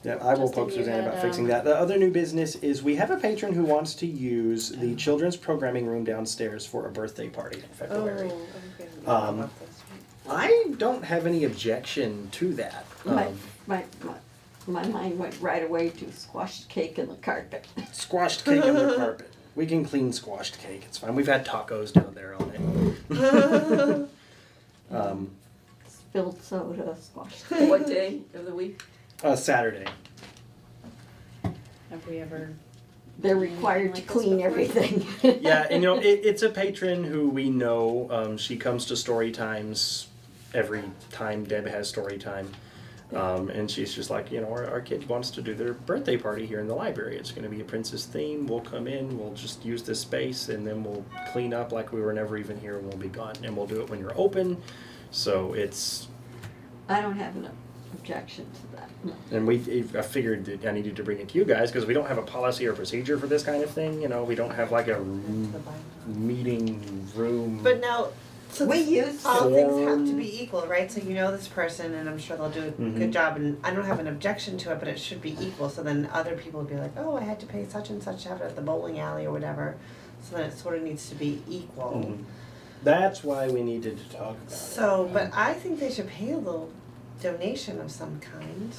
Yeah, I will Justin, poke you Suzanne had, about fixing that. The other new business is we have a patron who wants to use the children's programming room downstairs for a birthday party in Oh, February. okay. Um, I don't have any objection to that. My mind went right away to squashed cake in the carpet. Squashed cake on the carpet. We can clean squashed cake. It's fine. We've had tacos down there on it. Spilled soda, squashed. What day of the week? Saturday. Have we ever? They're required to Like this clean before? everything. Yeah, and you know, it's a patron who we know. She comes to story times every time Deb has story time. And she's just like, you know, our kid wants to do their birthday party here in the library. It's going to be a princess theme. We'll come in, we'll just use this space, and then we'll clean up like we were never even here, and we'll be gone. And we'll do it when you're open. So it's, I don't have an objection to that. No. and I figured that I needed to bring it to you guys because we don't have a policy or procedure for this kind of thing. You know, we don't have like a meeting room. But now, so We use all things have form. to be equal, right? So you know this person, and I'm sure they'll do a Mhm. good job. And I don't have an objection to it, but it should be equal. So then other people would be like, "Oh, I had to pay such and such to have it at the bowling alley or whatever." So then it sort of needs to be equal. Mhm. That's why we needed to talk about it. So, but I think they should pay a little donation of some kind.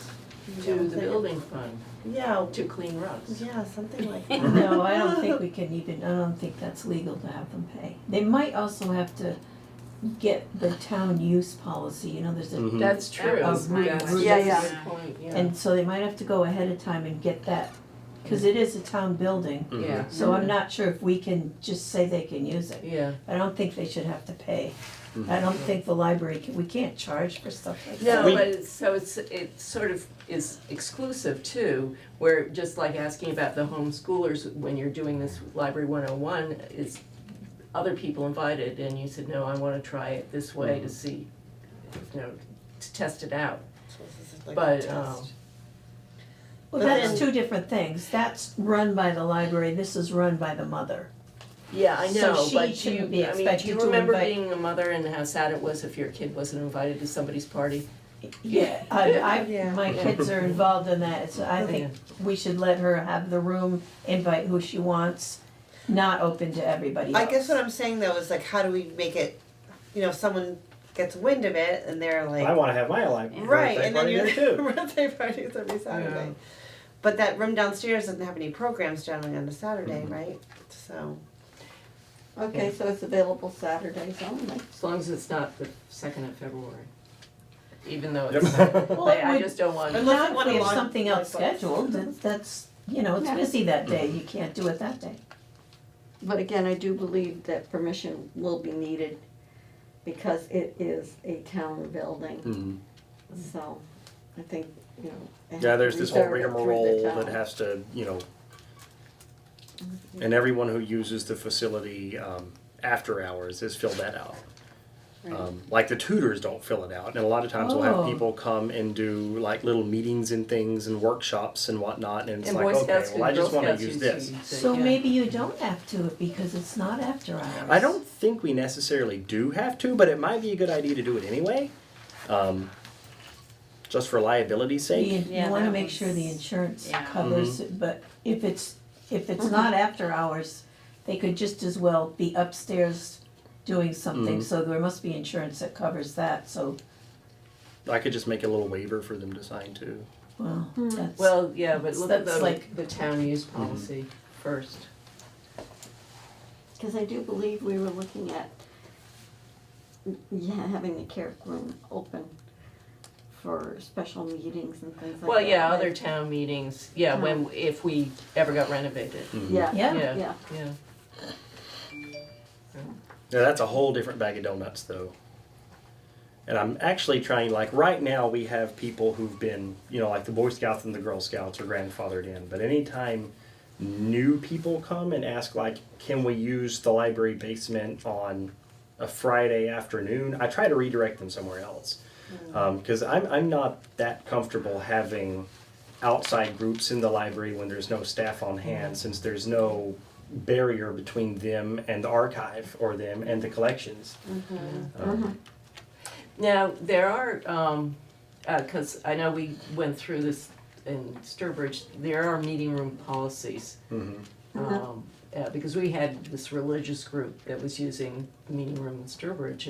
You To know, the they- building fund, Yeah. to clean rugs. Yeah, something like that. no, I don't think we can even, I don't think that's legal to have them pay. They might also have to get the town use policy, you know, there's a, Mhm. That's true, Of room. that's Yeah, a yeah. good point, yeah. and so they might have to go ahead of time and get that, cause it is a town building. Mhm. Yeah. So I'm not sure if we can just say they can use it. Yeah. I don't think they should have to pay. Mhm. I don't think the library can, we can't charge for stuff like No, that. We- but it sort of is exclusive too, where just like asking about the homeschoolers, when you're doing this Library 101, is other people invited, and you said, no, I wanna try it this way to see, you know, to test it out. So this is like But, a test. Well, that's 2 different things. That's run by the library, this is run by the mother. Yeah, I So know, she but do shouldn't you, be I mean, do expected you to remember invite- being a mother and how sad it was if your kid wasn't invited to somebody's party? Yeah, Yeah. my kids are involved in that, so I think we should let her have the room, invite who she wants. not open to everybody else. I guess what I'm saying though is like, how do we make it, if someone gets wind of it and they're like. I wanna have my Right, birthday and then party your there too. birthday parties every Saturday. But that room downstairs doesn't have any programs generally on a Saturday, right? So, Okay, so it's available Saturdays only. As long as it's not the 2nd of February. Even though Yep. it's, Well, it I would- just don't want. Unless Now, you if wanna we have log- something else log books. scheduled, that's, it's Yeah. busy that day, you can't do it that day. But again, I do believe that permission will be needed because it is a town building. Mhm. So I think, they have Yeah, to there's this whole reserve it through the rigmarole town. that has to, and everyone who uses the facility after hours has filled that out. Like the tutors don't fill it out, and a lot of times we'll have Oh. people come and do like little meetings and things and workshops and whatnot, and it's And like, Boy okay, Scouts well, I and Girl just want Scouts to use used this. use it, So yeah. maybe you don't have to because it's not after hours. I don't think we necessarily do have to, but it might be a good idea to do it anyway, just for liability's The- sake. Yeah, You wanna that make sure the was- insurance yeah. covers it, but if it's not after hours, they could just as well be upstairs doing something, Mhm. so there must be insurance that covers that, so, I could just make a little waiver for them to sign too. well, that's. Well, yeah, but look at That's like- the town use policy first. Cause I do believe we were looking at, having the Carrick room open for special meetings and things like that. Well, yeah, Like- other town meetings, yeah, if we ever got renovated. Mhm. Yeah, Yeah. Yeah, yeah. yeah. Yeah, that's a whole different bag of donuts, though. And I'm actually trying, like, right now we have people who've been, like the Boy Scouts and the Girl Scouts are grandfathered in. But anytime new people come and ask, like, can we use the library basement on a Friday afternoon, I try to redirect them somewhere else. Because I'm not that comfortable having outside groups in the library when there's no staff on hand, since there's no barrier between them and the archive or them and the collections. Now, there are, cause I know we went through this in Sturbridge, there are meeting room policies. Mhm. Because we had this religious group that was using the meeting room in Sturbridge,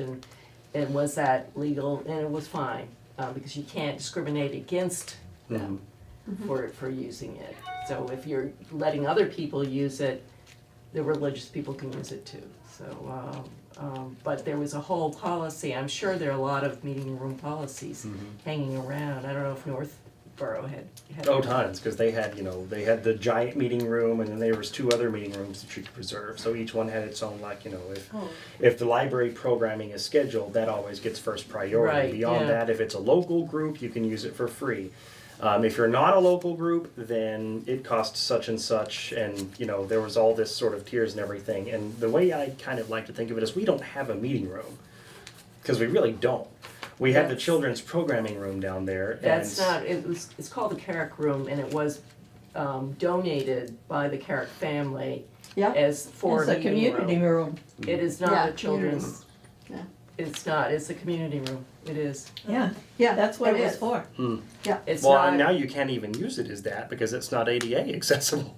and was that legal? And it was fine, because you can't discriminate against them for using it. So if you're letting other people use it, the religious people can use it too. So, but there was a whole policy, I'm sure there are a lot of meeting room policies hanging around. I don't know if Northborough had. Oh, tons, because they had, they had the giant meeting room, and then there was 2 other meeting rooms that you could reserve. So each one had its own, like, if the library programming is scheduled, that always gets first priority. Right, Beyond yeah. that, if it's a local group, you can use it for free. If you're not a local group, then it costs such and such, and there was all this sort of tiers and everything. And the way I kind of like to think of it is, we don't have a meeting room, because we really don't. We have the That's- children's programming room down there. That's and not, it's called the Carrick Room, and it was donated by the Carrick family Yeah. as for It's a a meeting community room. room, It is not Yeah, a children's, Yeah. it's not, it's a community room, it is. yeah, Yeah, that's what it was is. for. It's Well, not. and now you can't even use it as that because it's not ADA accessible.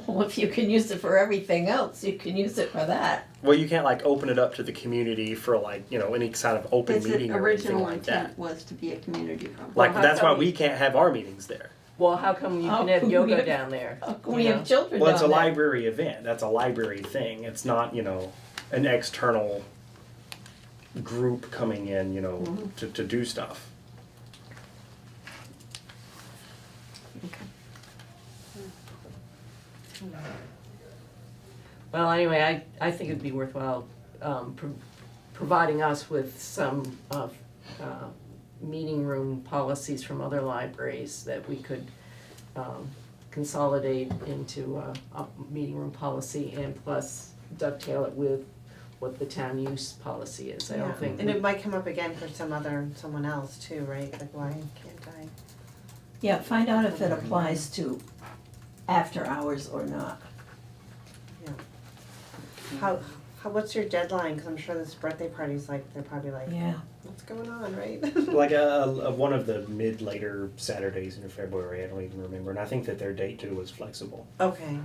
Well, if you can use it for everything else, you can use it for that. Well, you can't like open it up to the community for like, any kind of open Its meeting or anything original like that. intent was to be a community room. Like, how that's why come we we- can't have our meetings there. Well, how come you How can have come we yoga have- down there? How can we You have know? children Well, it's a down there? library event. That's a library thing. It's not, an external group coming in, to do stuff. Well, anyway, I think it'd be worthwhile providing us with some meeting room policies from other libraries that we could consolidate into a meeting room policy and plus dovetail it with what the town use policy is. I Yeah. don't think. And it might come up again for someone else too, right? Like, why can't I? Yeah, find out if it applies to after hours or not. What's your deadline? Because I'm sure this birthday party's like, they're probably like, Yeah, what's going on, right? Like one of the later Saturdays in February, I don't even remember. And I think that their date too was flexible. Okay.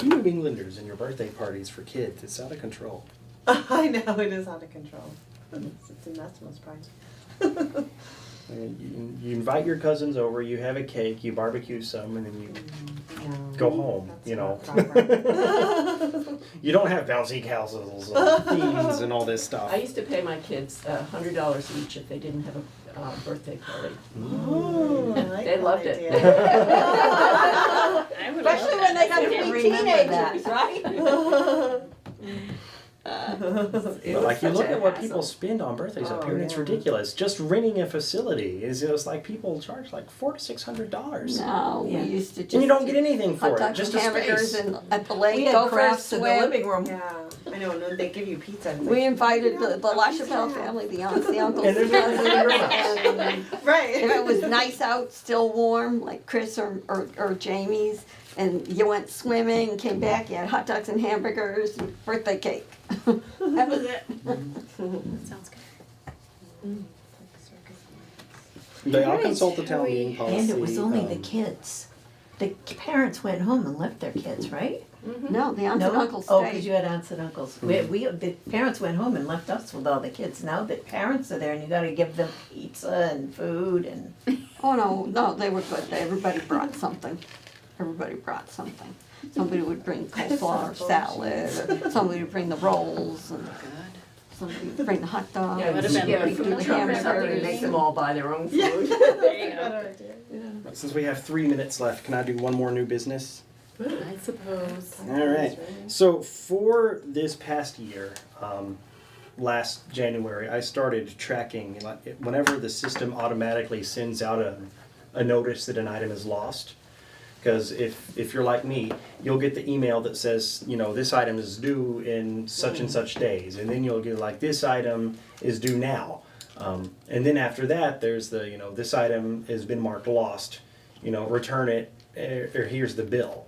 You New Englanders and your birthday parties for kids, it's out of control. I know, it is out of control. It's a mess most parts. You invite your cousins over, you have a cake, you barbecue some, and then you No, go home, that's you know. not proper. You don't have bouncy castles and themes and all this stuff. I used to pay my kids $100 each if they didn't have a birthday party. Ooh, I like They that loved it. idea. I would Especially when they got to Can't be remember that. teenagers, right? But like you look at what people spend on birthdays up Oh, here, and it's yeah. ridiculous. Just renting a facility is just like people charge like $400 to $600. No, we Yeah. used to just. And you don't get anything hot for it, dogs just and a hamburgers space. and at the We lake, had go for a crafts in the swim. living room. Yeah, I know, and then they give you pizza. It's We like, invited you the know, La pizza Chapelle Hut. family, the aunts, the uncles, And the there's nothing in your cousins, and Right. if it was nice out, still warm, like Chris or Jamie's, and you went swimming, came back, you had hot dogs and hamburgers, and birthday cake. That was it. That sounds good. They all Right, consult the how town we- meeting policy. And it was only the um, kids. The parents went home and left their kids, right? No, the aunts and No? uncles Oh, because stayed. you had aunts and uncles. The parents went home and left us with all the kids. Now the parents are there and you gotta give them pizza and food and. Oh, no, they were good. Everybody brought something. Everybody brought something. Somebody would bring coleslaw or salad, or somebody would bring the rolls, and Good. somebody would bring the hot dog. Yeah, would've you been get a like food food truck or truck something and burgers. make them all buy their own food. There you go. Since we have 3 minutes left, can I do one more new business? I suppose. All right. So for this past year, last January, I started tracking, like, whenever the system automatically sends out a notice that an item is lost. Because if you're like me, you'll get the email that says, you know, this item is due in such and such days. And then you'll get like, this item is due now. And then after that, there's the, you know, this item has been marked lost, you know, return it, or here's the bill.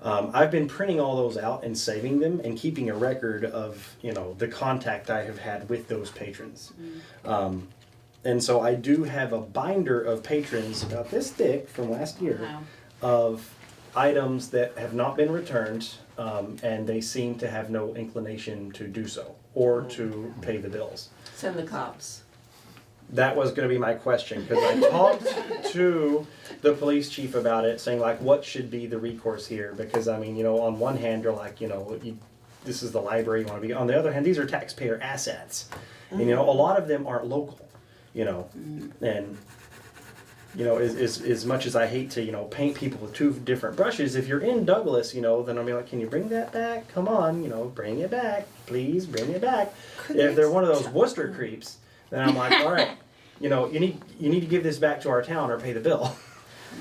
I've been printing all those out and saving them and keeping a record of, you know, the contact I have had with those patrons. And so I do have a binder of patrons about this thick from last year Wow. of items that have not been returned, and they seem to have no inclination to do so or to pay the bills. Send the cops. That was going to be my question, because I talked to the police chief about it, saying like, what should be the recourse here? Because I mean, you know, on one hand, you're like, you know, this is the library you want to be. On the other hand, these are taxpayer assets, and you know, a lot of them aren't local, you know, and you know, as much as I hate to, you know, paint people with two different brushes, if you're in Douglas, you know, then I'll be like, can you bring that back? Come on, you know, bring it back, please, bring it back. If they're one of those Worcester creeps, then I'm like, all right, you know, you need to give this back to our town or pay the bill.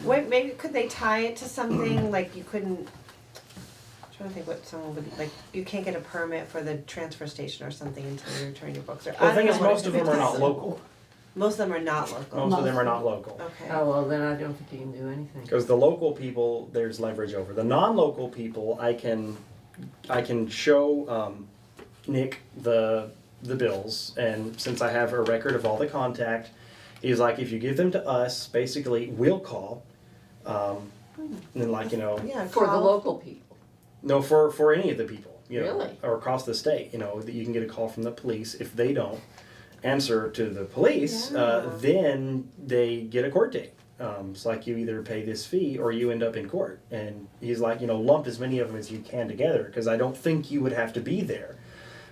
Wait, maybe could they tie it to something like you couldn't? I'm trying to think what someone would like. You can't get a permit for the transfer station or something until you return your books. Or Well, the thing is, most of them are not local. Most of them are not local. Most of them are not local. Okay. Oh, well, then I don't think you can do anything. Because the local people, there's leverage over. The non-local people, I can show Nick the bills, and since I have a record of all the contact, he's like, if you give them to us, basically we'll call, and then like, you know, Yeah. For the call. local people. no, for any of the people, you know, Really? or across the state, you know, that you can get a call from the police. If they don't answer to the police, Yeah. then they get a court date. It's like you either pay this fee or you end up in court. And he's like, you know, lump as many of them as you can together, because I don't think you would have to be there.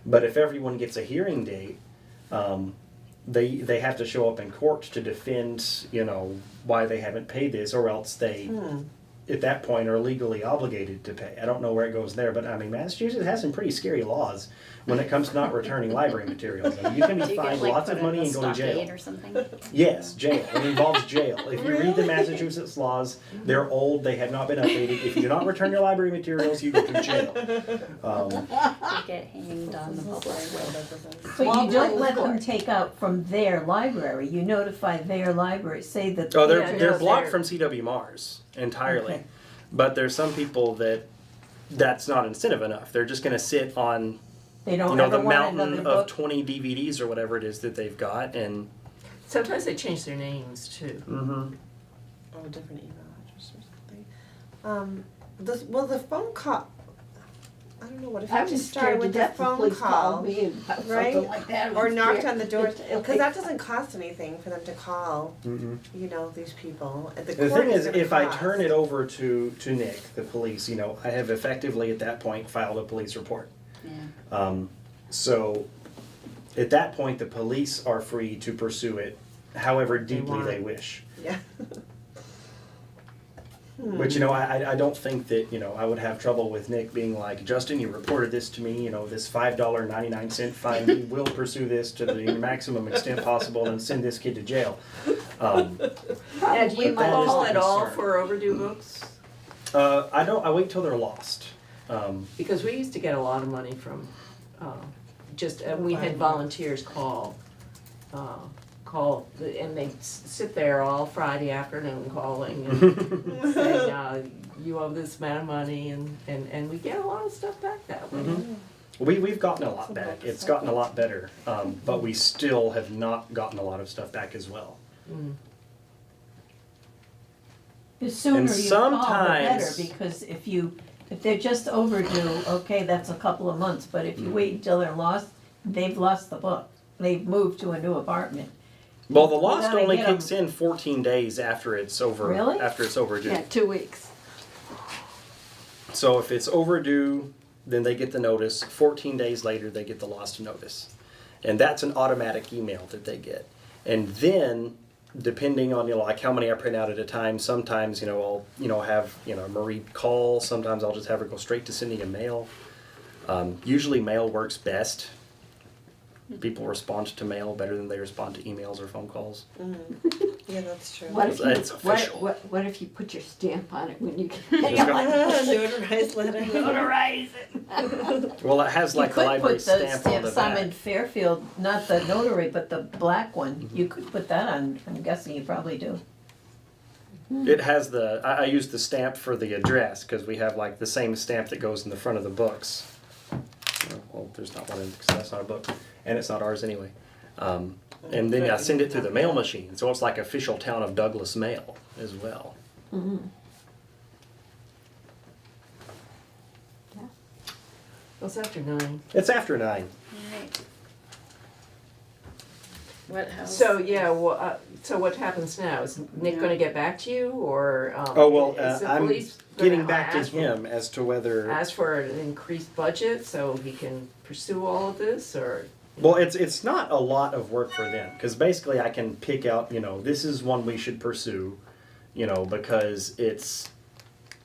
But if everyone gets a hearing date, they have to show up in court to defend, you know, why they haven't paid this, or else they, at that point, are legally obligated to pay. I don't know where it goes there, but I mean, Massachusetts has some pretty scary laws when it comes to not returning library materials. I mean, you can Do be you get fined like lots put of in money a and go to stockade jail. or something? Yes, jail. It involves jail. If you read the Massachusetts laws, they're old, they have not been updated. If you do not return your library materials, you go to jail. You get hanged on the public way. But you don't let them take out from their library, you notify their library, say that. Oh, Yeah, they're no, blocked they're- from CW Mars entirely. Okay. But there's some people that's not incentive enough. They're just going to sit on, They don't you know, ever the want mountain another of book. 20 DVDs or whatever it is that they've got, and Sometimes they change their names too. Oh, a different email address or something. Will the phone call? I don't know, what if I you was just scared started to with the death if phone police call? called me about right? something like that. I Or was knocked scared. on the door, It's- cause that doesn't cost anything for them to call, Mhm. you know, these people. The court thing is, gonna if I cost. turn it over to Nick, the police, you know, I have effectively at that point filed a police report. Yeah. So at that point, the police are free to pursue it however deeply want. they wish. Yeah. Which, you know, I don't think that, you know, I would have trouble with Nick being like, Justin, you reported this to me, you know, this $5.99 fine, we will pursue this to the maximum extent possible and send this kid to jail. Now, do you Probably But that is call the at all concern. for overdue books? I wait till they're lost. Because we used to get a lot of money from, we had volunteers call, and they'd sit there all Friday afternoon calling and saying, you owe this amount of money, and we get a lot of stuff back that way. Mhm. We've gotten a lot back. It's gotten a lot better, but we still have not gotten a lot of stuff back as well. Mm. The sooner And you call, the better, sometimes- because if they're just overdue, okay, that's a couple of months, but if you wait until they're lost, they've lost the book. They've moved to a new apartment. Well, the You lost gotta only get 'em. kicks in 14 days after it's over. Really? After it's overdue. Yeah, 2 weeks. So if it's overdue, then they get the notice. 14 days later, they get the lost notice. And that's an automatic email that they get. And then, depending on, you know, like how many I print out at a time, sometimes, you know, I'll, you know, have, you know, Marie call. Sometimes I'll just have her go straight to sending a mail. Usually mail works best. People respond to mail better than they respond to emails or phone calls. Yeah, that's true. What if you, It's official. what if you put your stamp on it when you Just get go- Notarized letter. notarize it? Well, it has like the You could library put the stamp on the Simon back. Fairfield, not the notary, but the black one, Mm-hmm. you could put that on, I'm guessing you probably do. It has I use the stamp for the address because we have like the same stamp that goes in the front of the books. Well, there's not one in because that's not a book, and it's not ours anyway. And then I send it through the mail machine, so it's like official Town of Douglas mail as well. Well, it's after 9. It's after 9. Alright. What house? So, yeah, well, so what happens now? Is Nick Yeah. gonna get back to you, or, Oh well, is the I'm police getting gonna back to ask for- him as to whether. Ask for an increased budget so he can pursue all of this, or? Well, it's not a lot of work for them because basically I can pick out, you know, this is one we should pursue, you know, because it's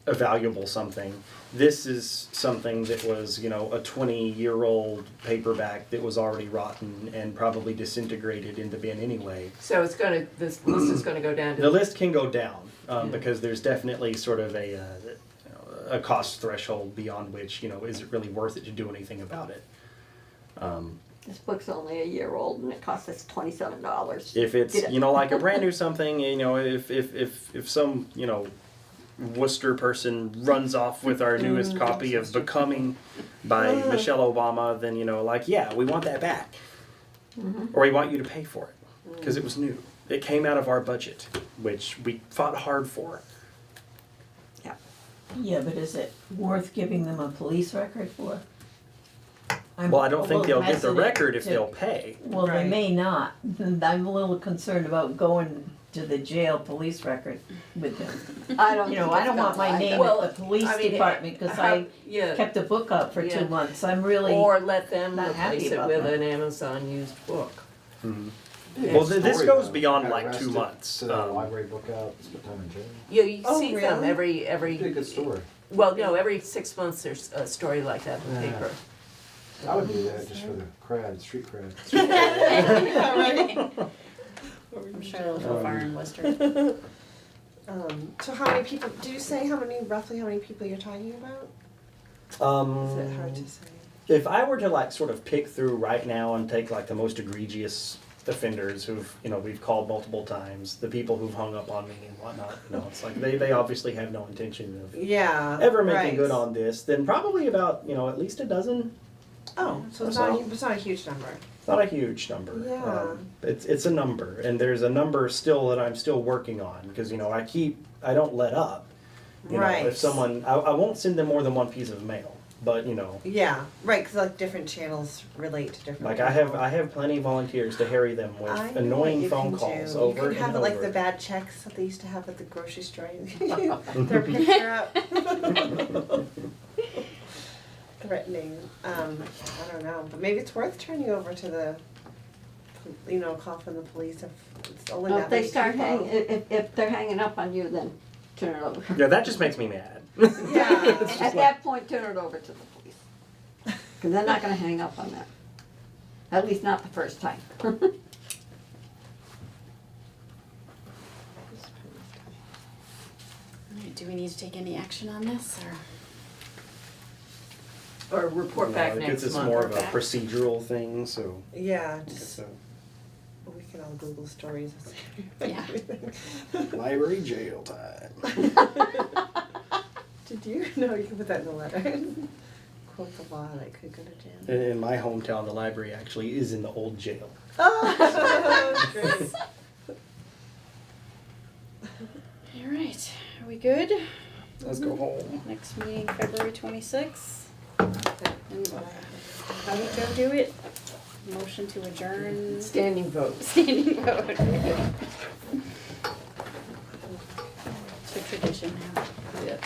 a valuable something. This is something that was, you know, a 20-year-old paperback that was already rotten and probably disintegrated in the bin anyway. So it's gonna, this list is gonna go down to. The list can go down Yeah. because there's definitely sort of a cost threshold beyond which, you know, is it really worth it to do anything about it? This book's only a year old and it costs us $27. If it's, Did it- you know, like a brand new something, you know, if some, you know, Worcester person runs off with our newest copy of Becoming by Michelle Obama, then, you know, like, yeah, we want that back. Or we want you to pay for it because it was new. It came out of our budget, which we fought hard for. Yeah, but is it worth giving them a police record for? I'm Well, I don't a think little they'll get the hesitant record if to- they'll pay. Well, they Right. may not. I'm a little concerned about going to the jail police record with them. I don't You know, think I it's don't want gonna my fly. name Well, at the police I mean, department because how- I yeah, kept a book up for Yeah. 2 months. I'm really, or let them not happy replace it about with that. an Amazon used book. Well, this Story, goes though. beyond Got like 2 arrested, months. Sent a library book out, spent time in jail. Yeah, you Oh, see them really? every, Pretty good story. well, no, every 6 months there's a story like that in the Yeah. paper. I would do that just for the crowd, street crowd. I'm sure it'll go far in Worcester. So how many people, do you say roughly how many people you're talking about? Is it hard to say? If I were to like sort of pick through right now and take like the most egregious offenders who've, you know, we've called multiple times, the people who've hung up on me and whatnot, you know, it's like they obviously have no intention of Yeah. ever making right. good on this, then probably about, you know, at least a dozen. Oh, so it's Or not, so. it's not a huge number. It's not a huge number. Yeah. It's a number, and there's a number still that I'm still working on because, you know, I don't let up. You know, Right. if someone, I won't send them more than one piece of mail. but you know, Yeah, right, cause like different channels relate to different. like I have plenty of volunteers to harry them with I know what annoying you phone can calls do. over You can and have it over. like the bad checks that they used to have at the grocery store. Their picture up. Threatening. I don't know, but maybe it's worth turning over to the, call from the police if it's only Well, that if they many start people. if they're hanging up on you, then turn it over. Yeah, that just makes me mad. Yeah. It's just At like- that point, turn it over to the police. Cause they're not gonna hang up on that. At least not the first time. Alright, do we need to take any action on this, or? Or report No, back it's next just month. more of a Back. procedural thing, so. Yeah, I guess just, so. we can all Google stories. Yeah. Library jail time. Did you know you can put that in the letter? Quote the law that could go to jail. In my hometown, the library actually is in the old jail. Oh, great. Alright, are we good? Let's go home. Next meeting, February 26th. And how do we go do it? Motion to adjourn. Standing vote. Standing vote. It's a tradition now. Yeah.